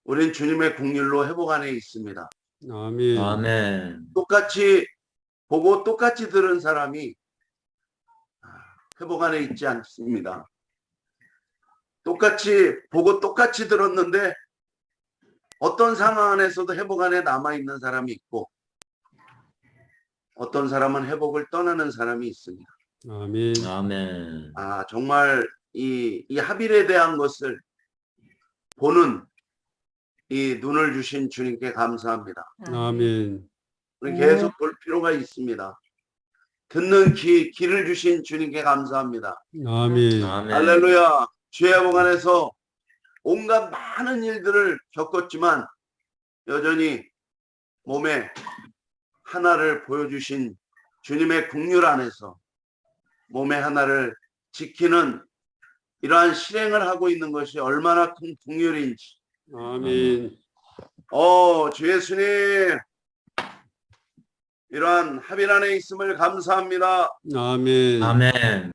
우린 주님의 국률로 회복 안에 있습니다. 아멘. 아멘. 똑같이 보고 똑같이 들은 사람이 회복 안에 있지 않습니다. 똑같이 보고 똑같이 들었는데 어떤 상황 안에서도 회복 안에 남아있는 사람이 있고 어떤 사람은 회복을 떠나는 사람이 있습니다. 아멘. 아멘. 정말 이 하빌에 대한 것을 보는 이 눈을 주신 주님께 감사합니다. 아멘. 우리 계속 볼 필요가 있습니다. 듣는 귀를 주신 주님께 감사합니다. 아멘. 아멘. 할렐루야. 주의 회복 안에서 온갖 많은 일들을 겪었지만 여전히 몸에 하나를 보여주신 주님의 국률 안에서 몸의 하나를 지키는 이러한 실행을 하고 있는 것이 얼마나 큰 국률인지. 아멘. 주 예수님, 이러한 하빌 안에 있음을 감사합니다. 아멘. 아멘.